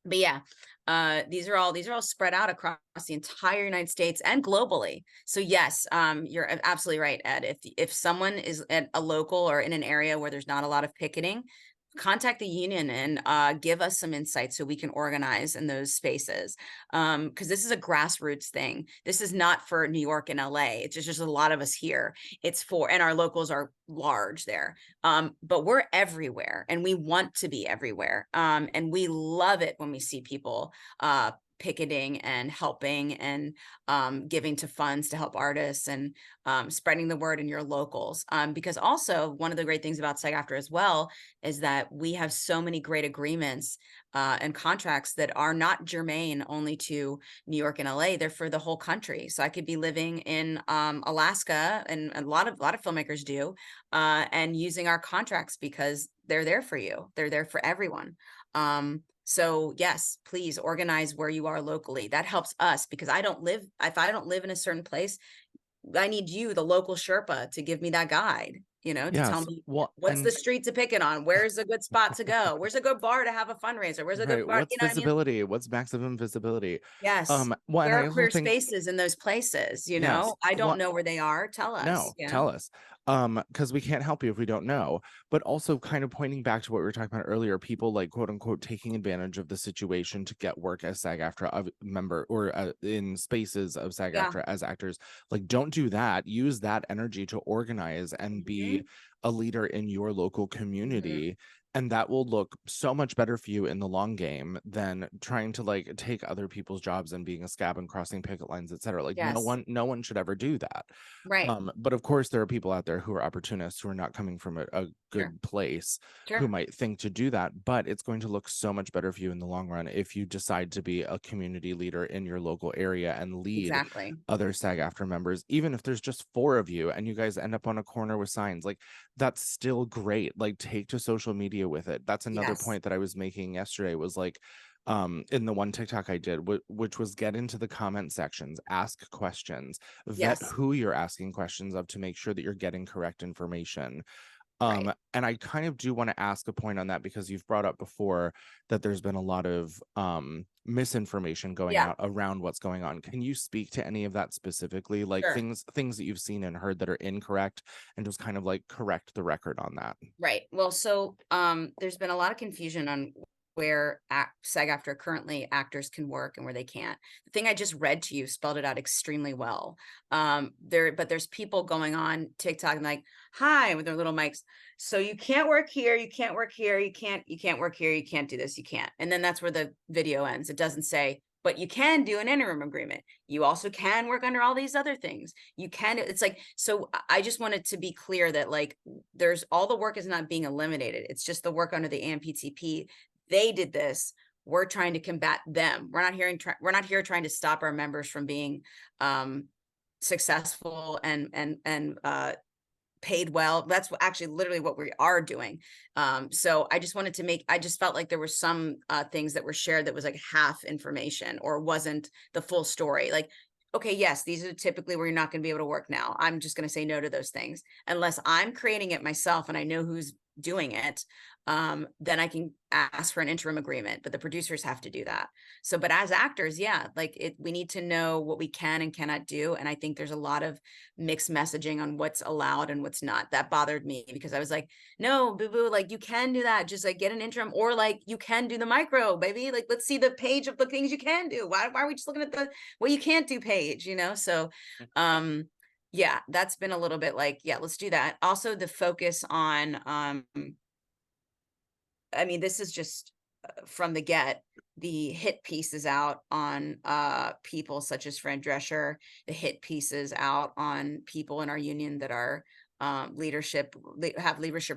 But yeah, these are all spread out across the entire United States and globally. So yes, you're absolutely right, Ed. If someone is at a local or in an area where there's not a lot of picketing, contact the union and give us some insight so we can organize in those spaces. Because this is a grassroots thing. This is not for New York and LA. It's just a lot of us here. And our locals are large there. But we're everywhere and we want to be everywhere. And we love it when we see people picketing and helping and giving to funds to help artists and spreading the word in your locals. Because also one of the great things about SAG-AFTRA as well is that we have so many great agreements and contracts that are not germane only to New York and LA. They're for the whole country. So I could be living in Alaska, and a lot of filmmakers do, and using our contracts because they're there for you. They're there for everyone. So yes, please organize where you are locally. That helps us, because if I don't live in a certain place, I need you, the local Sherpa, to give me that guide, to tell me what's the street to pick it on, where's a good spot to go, where's a good bar to have a fundraiser, where's a good bar, what's visibility, what's maximum visibility? Yes. Where are queer spaces in those places? I don't know where they are. Tell us. Tell us. Because we can't help you if we don't know. But also kind of pointing back to what we were talking about earlier, people like quote unquote taking advantage of the situation to get work as SAG-AFTRA member or in spaces of SAG-AFTRA as actors. Like, don't do that. Use that energy to organize and be a leader in your local community. And that will look so much better for you in the long game than trying to like take other people's jobs and being a scab and crossing picket lines, etc. Like no one should ever do that. Right. But of course, there are people out there who are opportunists, who are not coming from a good place, who might think to do that. But it's going to look so much better for you in the long run if you decide to be a community leader in your local area and lead other SAG-AFTRA members. Even if there's just 4 of you and you guys end up on a corner with signs, like that's still great. Like, take to social media with it. That's another point that I was making yesterday, was like, in the one TikTok I did, which was get into the comment sections, ask questions, vet who you're asking questions of to make sure that you're getting correct information. And I kind of do want to ask a point on that, because you've brought up before that there's been a lot of misinformation going out around what's going on. Can you speak to any of that specifically, like things that you've seen and heard that are incorrect, and just kind of like correct the record on that? Right. Well, so there's been a lot of confusion on where SAG-AFTRA currently actors can work and where they can't. The thing I just read to you spelled it out extremely well. But there's people going on TikTok and like, hi, with their little mics. So you can't work here, you can't work here, you can't work here, you can't do this, you can't. And then that's where the video ends. It doesn't say, but you can do an interim agreement. You also can work under all these other things. You can, it's like, so I just wanted to be clear that like, there's all the work is not being eliminated. It's just the work under the AMPTP. They did this. We're trying to combat them. We're not here trying to stop our members from being successful and paid well. That's actually literally what we are doing. So I just wanted to I just felt like there were some things that were shared that was like half information or wasn't the full story. Like, okay, yes, these are typically where you're not going to be able to work now. I'm just going to say no to those things unless I'm creating it myself and I know who's doing it. Then I can ask for an interim agreement, but the producers have to do that. So, but as actors, we need to know what we can and cannot do. And I think there's a lot of mixed messaging on what's allowed and what's not. That bothered me because I was like, no, boo-boo, like you can do that. Just like get an interim, or like you can do the micro, baby. Like, let's see the page of the things you can do. Why are we just looking at the what you can't do page, So, yeah, that's been a little bit like, yeah, let's do that. Also, the focus on, I mean, this is just from the get, the hit pieces out on people such as Fran Drescher, the hit pieces out on people in our union that are have leadership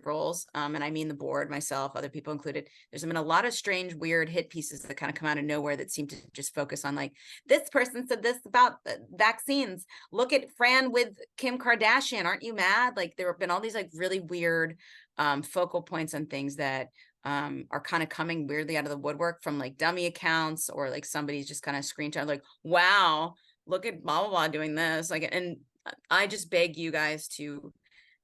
roles. And I mean the board, myself, other people included. There's been a lot of strange, weird hit pieces that kind of come out of nowhere that seem to just focus on like, this person said this about vaccines. Look at Fran with Kim Kardashian. Aren't you mad? Like there have been all these like really weird focal points on things that are kind of coming weirdly out of the woodwork from like dummy accounts, or like somebody's just kind of screenshot like, wow, look at blah, blah, blah doing this. Like, and I just beg you guys to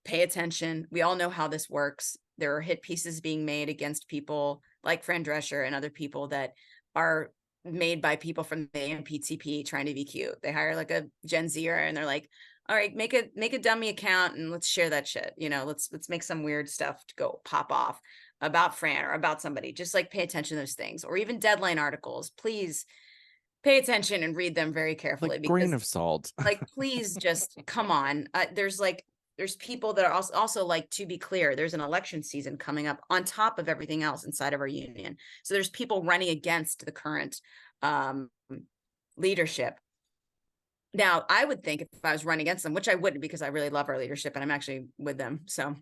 pay attention. We all know how this works. There are hit pieces being made against people like Fran Drescher and other people that are made by people from the AMPTP trying to be cute. They hire like a Gen Zer and they're like, all right, make a dummy account and let's share that shit. You know, let's make some weird stuff to go pop off about Fran or about somebody. Just like pay attention to those things, or even deadline articles. Please pay attention and read them very carefully. Like because, grain of salt. like, please just come on. There's people that are also like, to be clear, there's an election season coming up on top of everything else inside of our union. So there's people running against the current leadership. Now, I would think if I was running against them, which I wouldn't, because I really love our leadership and I'm actually with them. So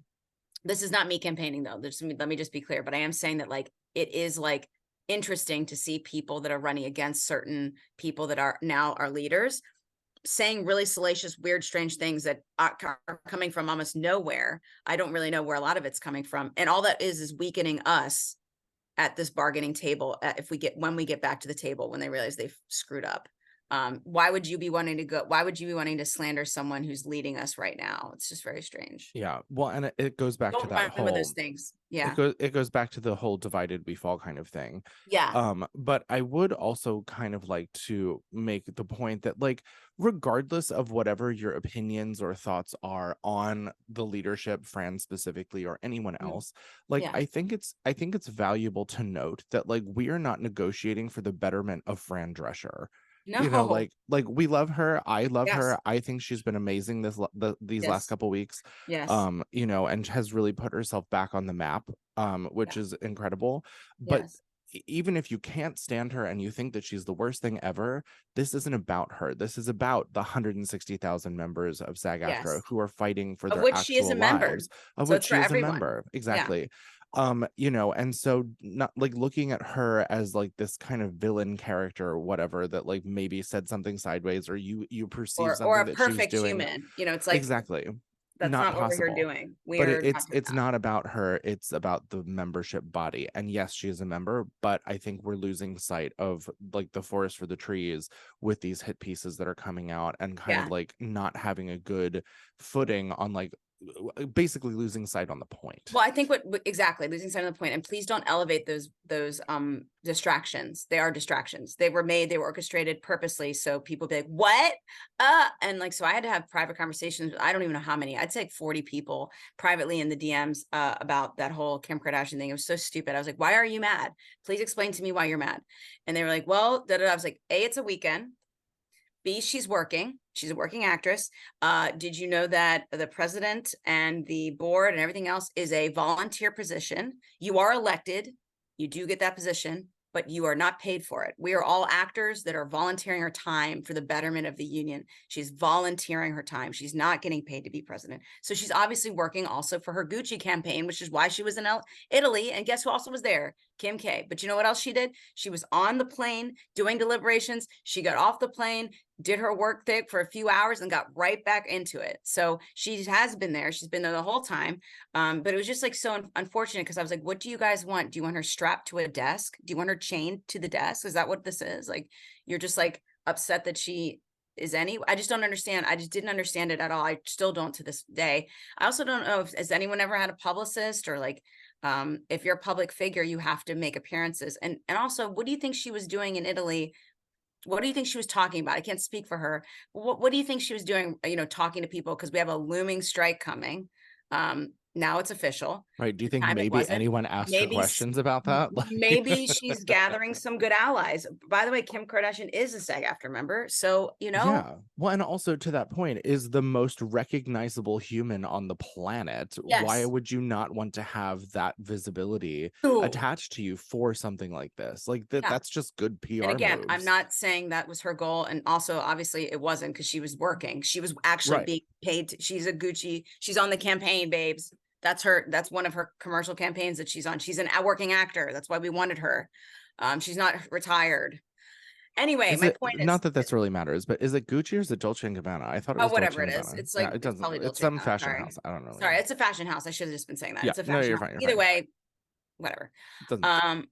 this is not me campaigning though. Let me just be clear, but I am saying that like, it is like interesting to see people that are running against certain people that are now our leaders saying really salacious, weird, strange things that are coming from almost nowhere. I don't really know where a lot of it's coming from. And all that is weakening us at this bargaining table. When we get back to the table, when they realize they've screwed up. Why would you be wanting to slander someone who's leading us right now? It's just very strange. Yeah. Well, and it goes back to that whole, those things. Yeah. It goes back to the whole divided we fall kind of thing. Yeah. But I would also kind of like to make the point that like, regardless of whatever your opinions or thoughts are on the leadership, Fran specifically, or anyone else, like, Yeah. I think it's valuable to note that like, we are not negotiating for the betterment of Fran Drescher. No. You know, like we love her. I love Yes. her. I think she's been amazing these Yes. last couple weeks. Yes. You know, and has really put herself back on the map, which is incredible. But Yes. even if you can't stand her and you think that she's the worst thing ever, this isn't about her. This is about the 160,000 members of SAG-AFTRA Yes. who are fighting for Of their which actual she is a member. lives, of So which it's she for is everyone. a member. Yeah. Exactly. You know, and so not like looking at her as like this kind of villain character or whatever that like maybe said something sideways, or you perceive something or a that she was perfect doing. human. You know, it's like, Exactly. that's not what we're here possible. doing. But it's not about her. It's about the membership body. And yes, she is a member, but I think we're losing sight of like the forest for the trees with these hit pieces that are coming out and kind of like not having a good footing on like basically losing sight on the point. Well, I think exactly losing sight of the point. And please don't elevate those distractions. They are distractions. They were orchestrated purposely. So people be like, what? And like, so I had to have private conversations. I don't even know how many. I'd say like 40 people privately in the DMs about that whole Kim Kardashian thing. It was so stupid. I was like, why are you mad? Please explain to me why you're mad. And they were like, well, I was like, A, it's a weekend. B, she's working. She's a working actress. Did you know that the president and the board and everything else is a volunteer position? You are elected. You do get that position, but you are not paid for it. We are all actors that are volunteering our time for the betterment of the union. She's volunteering her time. She's not getting paid to be president. So she's obviously working also for her Gucci campaign, which is why she was in Italy. And guess who also was there? Kim K. But you know what else she did? She was on the plane doing deliberations. She got off the plane, did her work thing for a few hours and got right back into it. So she has been there. She's been there the whole time. But it was just like so unfortunate because I was like, what do you guys want? Do you want her strapped to a desk? Do you want her chained to the desk? Is that what this is? Like, you're just like upset that she is I just don't understand. I just didn't understand it at all. I still don't to this day. I also don't know has anyone ever had a publicist or like, if you're a public figure, you have to make appearances. And also, what do you think she was doing in Italy? What do you think she was talking about? I can't speak for her. What do you think she was doing, you know, talking to people? Because we have a looming strike coming. Now it's official. Right. Do you think maybe anyone asked her questions about that? Maybe she's gathering some good allies. By the way, Kim Kardashian is a SAG-AFTRA member. So, you know. Yeah. Well, and also to that point, is the most recognizable human on the planet. Yes. Why would you not want to have that visibility attached to you for something like this? Like that's just good PR. And again, moves. I'm not saying that was her goal. And also, obviously, it wasn't because she was working. She was actually being paid. She's a Gucci. She's on the campaign, babes. That's one of her commercial campaigns that she's on. She's a working actor. That's why we wanted her. She's not retired. Anyway, my point is, not that this really matters, but is it Gucci or is it Dolce and Gabbana? I thought it was whatever Dolce it and is. Gabbana. It's like, it doesn't. probably It's Dolce some Gabbana. fashion Sorry. house. I don't know. Sorry, it's a fashion house. I should have just been saying that. Yeah, It's a no, fashion you're house. fine. Either way, whatever. Doesn't.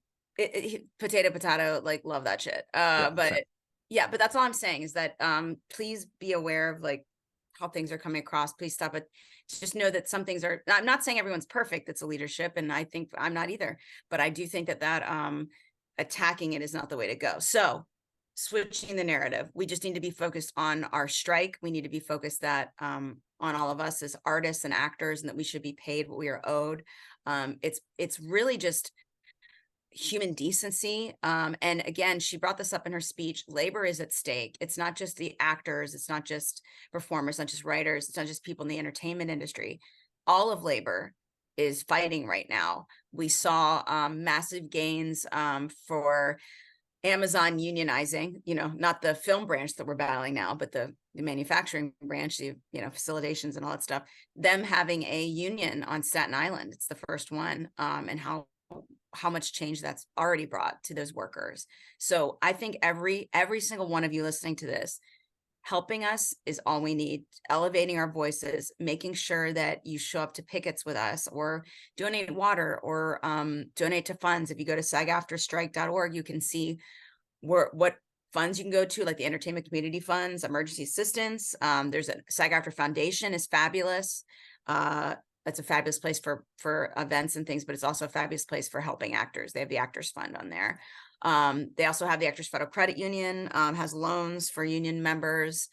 Potato, like, love that shit. Yeah, but same. yeah, but that's all I'm saying is that please be aware of like how things are coming across. Please stop it. Just know that some things are, I'm not saying everyone's perfect. It's a leadership, and I think I'm not either, but I do think that attacking it is not the way to go. So switching the narrative, we just need to be focused on our strike. We need to be focused that on all of us as artists and actors, and that we should be paid what we are owed. It's really just human decency. And again, she brought this up in her speech. Labor is at stake. It's not just the actors, it's not just performers, not just writers, it's not just people in the entertainment industry. All of labor is fighting right now. We saw massive gains for Amazon unionizing, not the film branch that we're battling now, but the manufacturing branch, facilitations and all that stuff, them having a union on Staten Island. It's the first one, and how much change that's already brought to those workers. So I think every single one of you listening to this, helping us is all we need. Elevating our voices, making sure that you show up to pickets with us, or donate water, or donate to funds. If you go to SAG-AFTRA you can see what funds you can go to, like the entertainment community funds, emergency assistance. There's a SAG-AFTRA Foundation is fabulous. It's a fabulous place for events and things, but it's also a fabulous place for helping actors. They have the Actors Fund on there. They also have the Actors Federal Credit Union, has loans for union members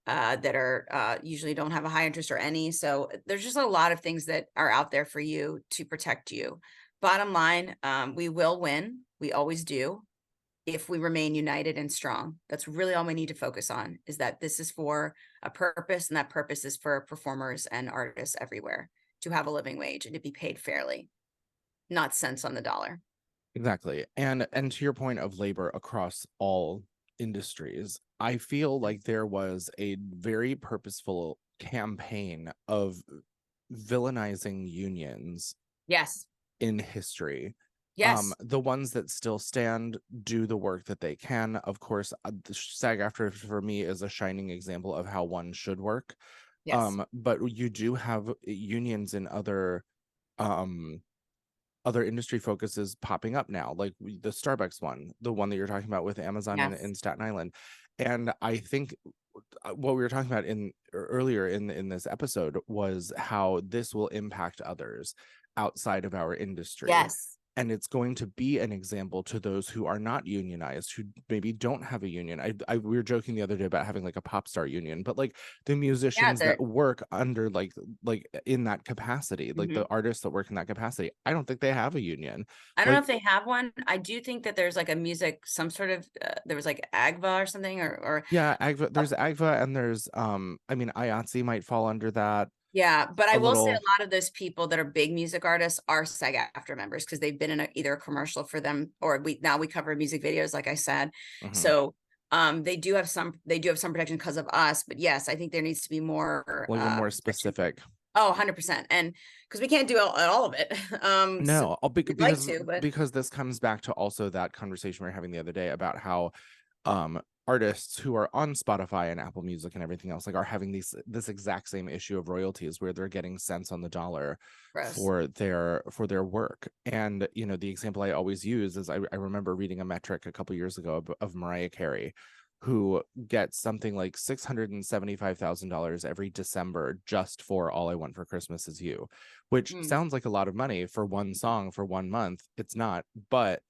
that are usually don't have a high interest or any. So there's just a lot of things that are out there for you to protect you. Bottom line, we will win. We always do, if we remain united and strong. That's really all we need to focus on, is that this is for a purpose, and that purpose is for performers and artists everywhere to have a living wage and to be paid fairly, not cents on the dollar. Exactly. And to your point of labor across all industries, I feel like there was a very purposeful campaign of villainizing unions. Yes. In history. Yes. The ones that still stand do the work that they can. Of course, the SAG-AFTRA for me is a shining example of how one should work. Yes. But you do have unions in other industry focuses popping up now, like the Starbucks one, the one that you're talking about with Amazon in Staten Island. And I think what we were talking about earlier in this episode was how this will impact others outside of our industry. Yes. And it's going to be an example to those who are not unionized, who maybe don't have a union. We were joking the other day about having like a pop star union, but like the musicians that work under like in that capacity, like the artists that work in that capacity, I don't think they have a union. I don't know if they have one. I do think that there's like a music, some sort of there was like AGVA or something, or yeah, AGVA. There's AGVA, and there's I mean IATSE might fall under that. Yeah, but I will say a lot of those people that are big music artists are SAG-AFTRA members, because they've been in either a commercial for them, or we cover music videos, like I said. So they do have some protection because of us. But yes, I think there needs to be more more specific. Oh, 100%. And because we can't do all of it. No, so because this comes back to also that conversation we were having the other day about how artists who are on Spotify and Apple Music and everything else, like, are having this exact same issue of royalties where they're getting cents on the dollar for their work. And the example I always use is I remember reading a metric a couple years ago of Mariah Carey, who gets something like $675,000 every December just for All I Want for Christmas Is You, which sounds like a lot of money for one song for 1 month. It's not, but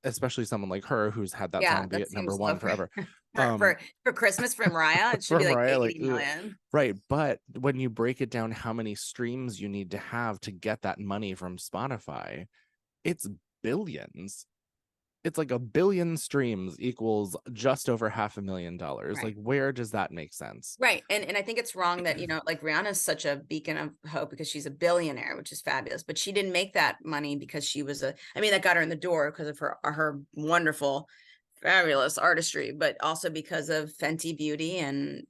especially someone like her who's had that song be at number one forever. For Christmas for Mariah, it should be like Mariah, 80 million. Right. But when you break it down how many streams you need to have to get that money from Spotify, it's billions. It's like 1 billion streams equals just over $500,000. Right. Like, where does that make sense? Right. And I think it's wrong that, like Rihanna is such a beacon of hope because she's a billionaire, which is fabulous, but she didn't make that money because she was that got her in the door because of her wonderful fabulous artistry, but also because of Fenty Beauty and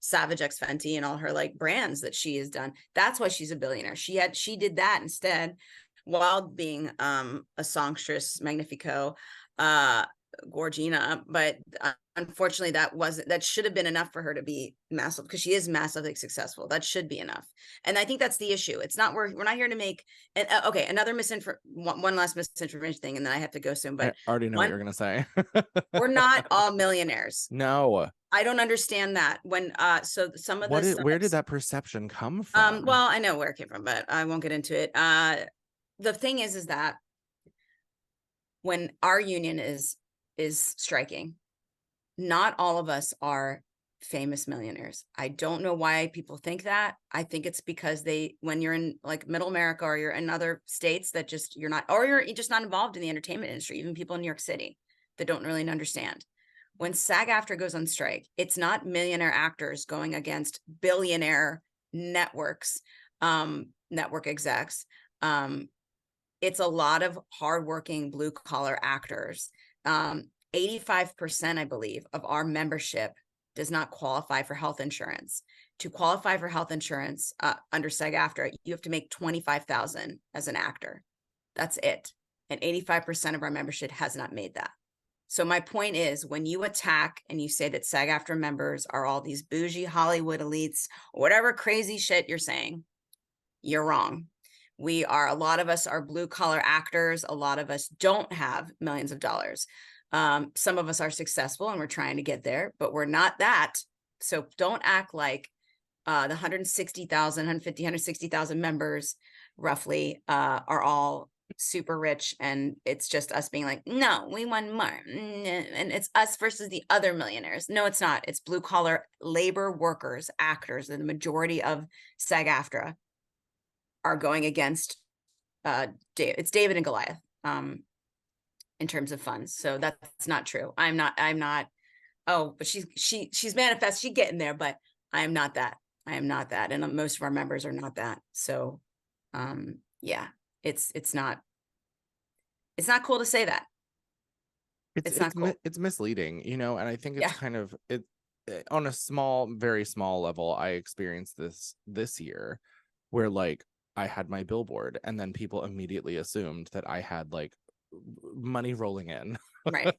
Savage X Fenty and all her like brands that she has done. That's why she's a billionaire. She did that instead while being a songstress magnifico, Gorgina, but unfortunately that should have been enough for her to be massive, because she is massively successful. That should be enough. And I think that's the issue. It's not, we're not here to make and okay, another one last misinformation thing, and then I have to go soon, but I already know what you're gonna say. we're not all millionaires. No. I don't understand that. When so some of where did that perception come from? Well, I know where it came from, but I won't get into it. The thing is that when our union is striking, not all of us are famous millionaires. I don't know why people think that. I think it's because when you're in like middle America, or you're in other states that just you're not, or you're just not involved in the entertainment industry, even people in New York City that don't really understand. When SAG-AFTRA goes on strike, it's not millionaire actors going against billionaire networks, network execs. It's a lot of hardworking blue collar actors. 85%, I believe, of our membership does not qualify for health insurance. To qualify for health insurance under SAG-AFTRA, you have to make $25,000 as an actor. That's it. And 85% of our membership has not made that. So my point is, when you attack and you say that SAG-AFTRA members are all these bougie Hollywood elites, or whatever crazy shit you're saying, you're wrong. A lot of us are blue collar actors. A lot of us don't have millions of dollars. Some of us are successful and we're trying to get there, but we're not that. So don't act like the 160,000, 150, 160,000 members roughly are all super rich, and it's just us being like, no, we want more, and it's us versus the other millionaires. No, it's not. It's blue collar labor workers, actors, and the majority of SAG-AFTRA are going against it's David and Goliath in terms of funds. So that's not true. I'm not oh, but she's manifest, she's getting there, but I am not that. And most of our members are not that. So yeah, it's not cool to say that. It's not cool. It's misleading, and I think it's kind of on a very small level. I experienced this year where like I had my billboard and then people immediately assumed that I had like money rolling in. Right.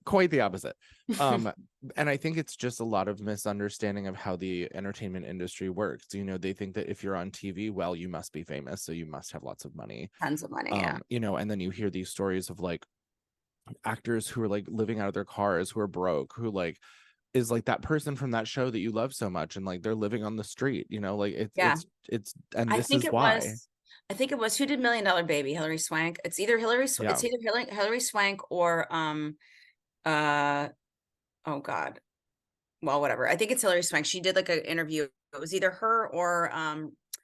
Quite the opposite. And I think it's just a lot of misunderstanding of how the entertainment industry works. They think that if you're on TV, well, you must be famous, so you must have lots of money. Tons of money, and then you hear these stories of like actors who are like living out of their cars, who are broke, who like is like that person from that show that you love so much, and like they're living on the street, like it's and this is why. I think it was, who did $1 Million Baby? Hilary Swank. It's either Hilary Swank or oh God. Well, whatever. I think it's Hilary Swank. She did like an interview. It was either her or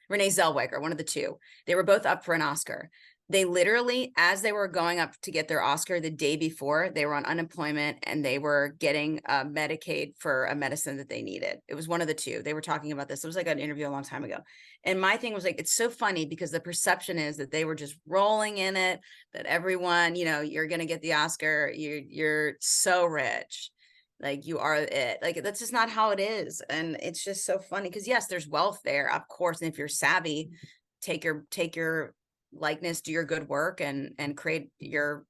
Renee Zellweger, one of the two. They were both up for an Oscar. They literally, as they were going up to get their Oscar the day before, they were on unemployment and they were getting Medicaid for a medicine that they needed. It was one of the two. They were talking about this. It was like an interview a long time ago. And my thing was like, it's so funny because the perception is that they were just rolling in it, that everyone, you're going to get the Oscar. You're so rich. Like you are it. Like that's just not how it is. And it's just so funny because yes, there's wealth there, of course. And if you're savvy, take your likeness, do your good work and create your,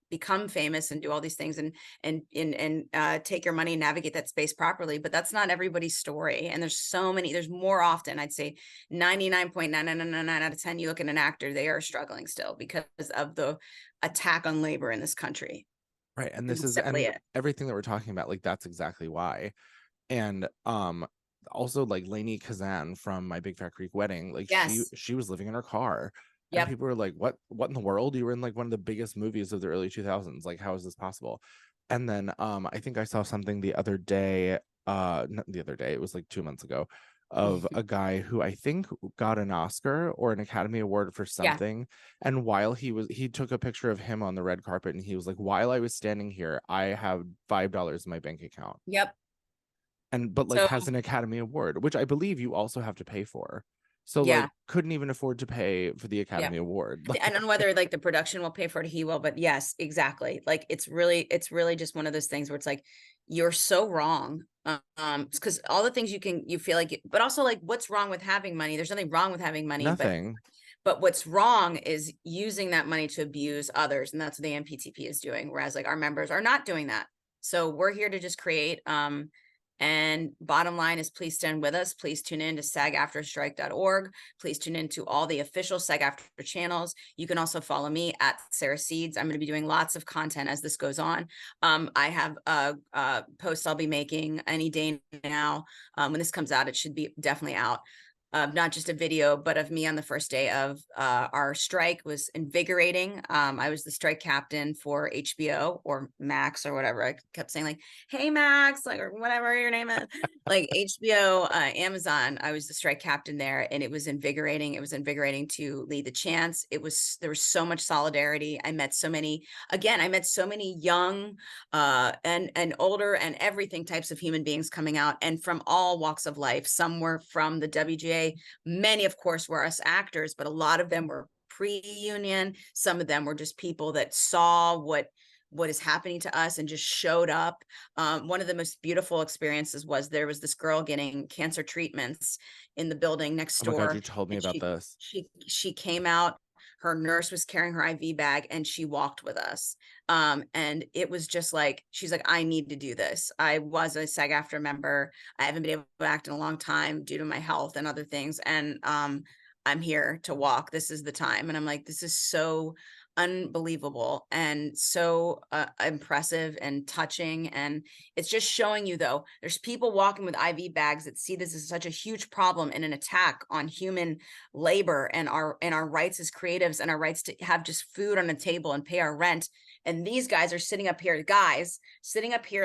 become famous and do all these things and take your money and navigate that space properly. But that's not everybody's story. And there's more often, I'd say 99.9999 out of 10, you look at an actor, they are struggling still because of the attack on labor in this country. Right. And this is everything that we're talking about. Like, that's exactly why. And also like Lainey Kazan from My Big Fat Greek Wedding, like she was living in her car. And people were like, what in the world? You were in like one of the biggest movies of the early 2000s. Like, how is this possible? And then I think I saw something the other day, not the other day, it was like 2 months ago, of a guy who I think got an Oscar or an Academy Award for something. And while he took a picture of him on the red carpet and he was like, while I was standing here, I have $5 in my bank account. Yep. But like has an Academy Award, which I believe you also have to pay for. So Yeah. like couldn't even afford to pay for the Academy Award. I don't know whether like the production will pay for it, he will, but yes, exactly. Like it's really just one of those things where it's like, you're so wrong. Because all the things you feel like, but also like, what's wrong with having money? There's nothing wrong with having money, Nothing. but what's wrong is using that money to abuse others. And that's what the MPTP is doing. Whereas like our members are not doing that. So we're here to just create, and bottom line is please stand with us. Please tune in to SAG-AFTRA-strike.org. Please tune in to all the official SAG-AFTRA channels. You can also follow me at Sarah Seeds. I'm going to be doing lots of content as this goes on. I have a post I'll be making any day now. When this comes out, it should be definitely out. Not just a video, but of me on the first day of our strike. Was invigorating. I was the strike captain for HBO or Max or whatever. I kept saying like, hey, Max, like, or whatever your name is, like HBO, Amazon. I was the strike captain there, and it was invigorating. It was invigorating to lead the chants. There was so much solidarity. I met so many young and older and everything types of human beings coming out, and from all walks of life. Some were from the WGA. Many, of course, were us actors, but a lot of them were pre-union. Some of them were just people that saw what is happening to us and just showed up. One of the most beautiful experiences was there was this girl getting cancer treatments in the building next door. Oh my God, you told me about this. She came out. Her nurse was carrying her IV bag, and she walked with us. And it was just like, she's like, I need to do this. I was a SAG-AFTRA member. I haven't been able to act in a long time due to my health and other things. And I'm here to walk. This is the time. And I'm like, this is so unbelievable and so impressive and touching. And it's just showing you, though, there's people walking with IV bags that see this as such a huge problem and an attack on human labor and our rights as creatives and our rights to have just food on the table and pay our rent. And these guys are sitting up here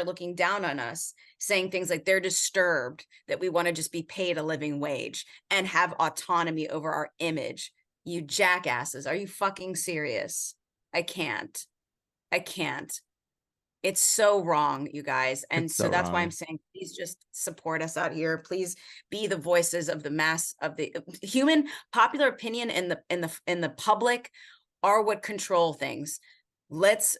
looking down on us, saying things like they're disturbed that we want to just be paid a living wage and have autonomy over our image. You jackasses, are you fucking serious? I can't. It's so wrong, you guys. And so that's why I'm saying, please just support us out here. Please be the voices of the mass, of the human popular opinion in the public are what control things. Let's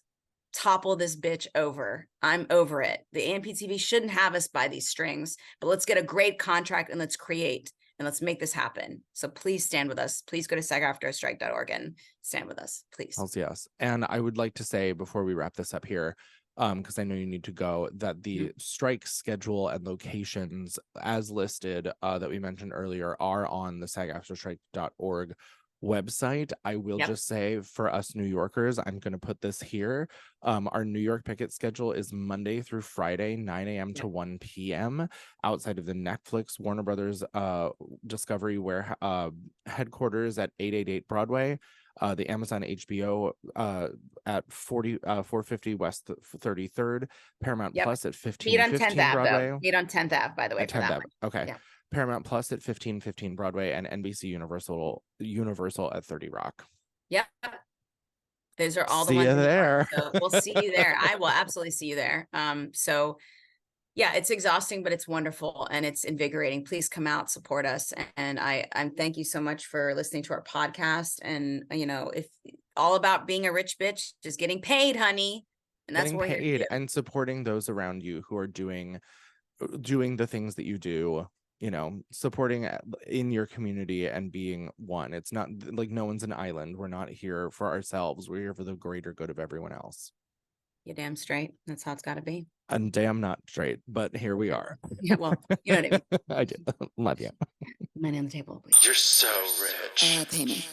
topple this bitch over. I'm over it. The AMPTV shouldn't have us by these strings, but let's get a great contract and let's create and let's make this happen. So please stand with us. Please go to SAG-AFTRA-strike.org and stand with us, please. Yes. And I would like to say before we wrap this up here, because I know you need to go, that the strike schedule and locations as listed that we mentioned earlier are on the SAG-AFTRA-strike.org website. I will just say, for us New Yorkers, I'm going to put this here. Our New York picket schedule is Monday through Friday, 9 a.m. to 1 p.m. outside of the Netflix Warner Brothers Discovery headquarters at 888 Broadway, the Amazon HBO at 450 West 33rd, Paramount Plus at 1515 Broadway. Meet on 10th Ave, by the way. At 10th Ave. Okay. Yeah. Paramount Plus at 1515 Broadway, and NBC Universal at 30 Rock. Yep. Those are all the ones. See you there. So we'll see you there. I will absolutely see you there. So yeah, it's exhausting, but it's wonderful and it's invigorating. Please come out, support us. And I'm thank you so much for listening to our podcast. And if all about being a rich bitch, just getting paid, honey. And that's what we're here to do. And supporting those around you who are doing the things that you do. Supporting in your community and being one. It's not like no one's an island. We're not here for ourselves. We're here for the greater good of everyone else. You're damn straight. That's how it's got to be. I'm damn not straight, but here we are. Yeah, well, you know what I mean. I do. Love you. Money on the table, please. You're so rich. Pay me.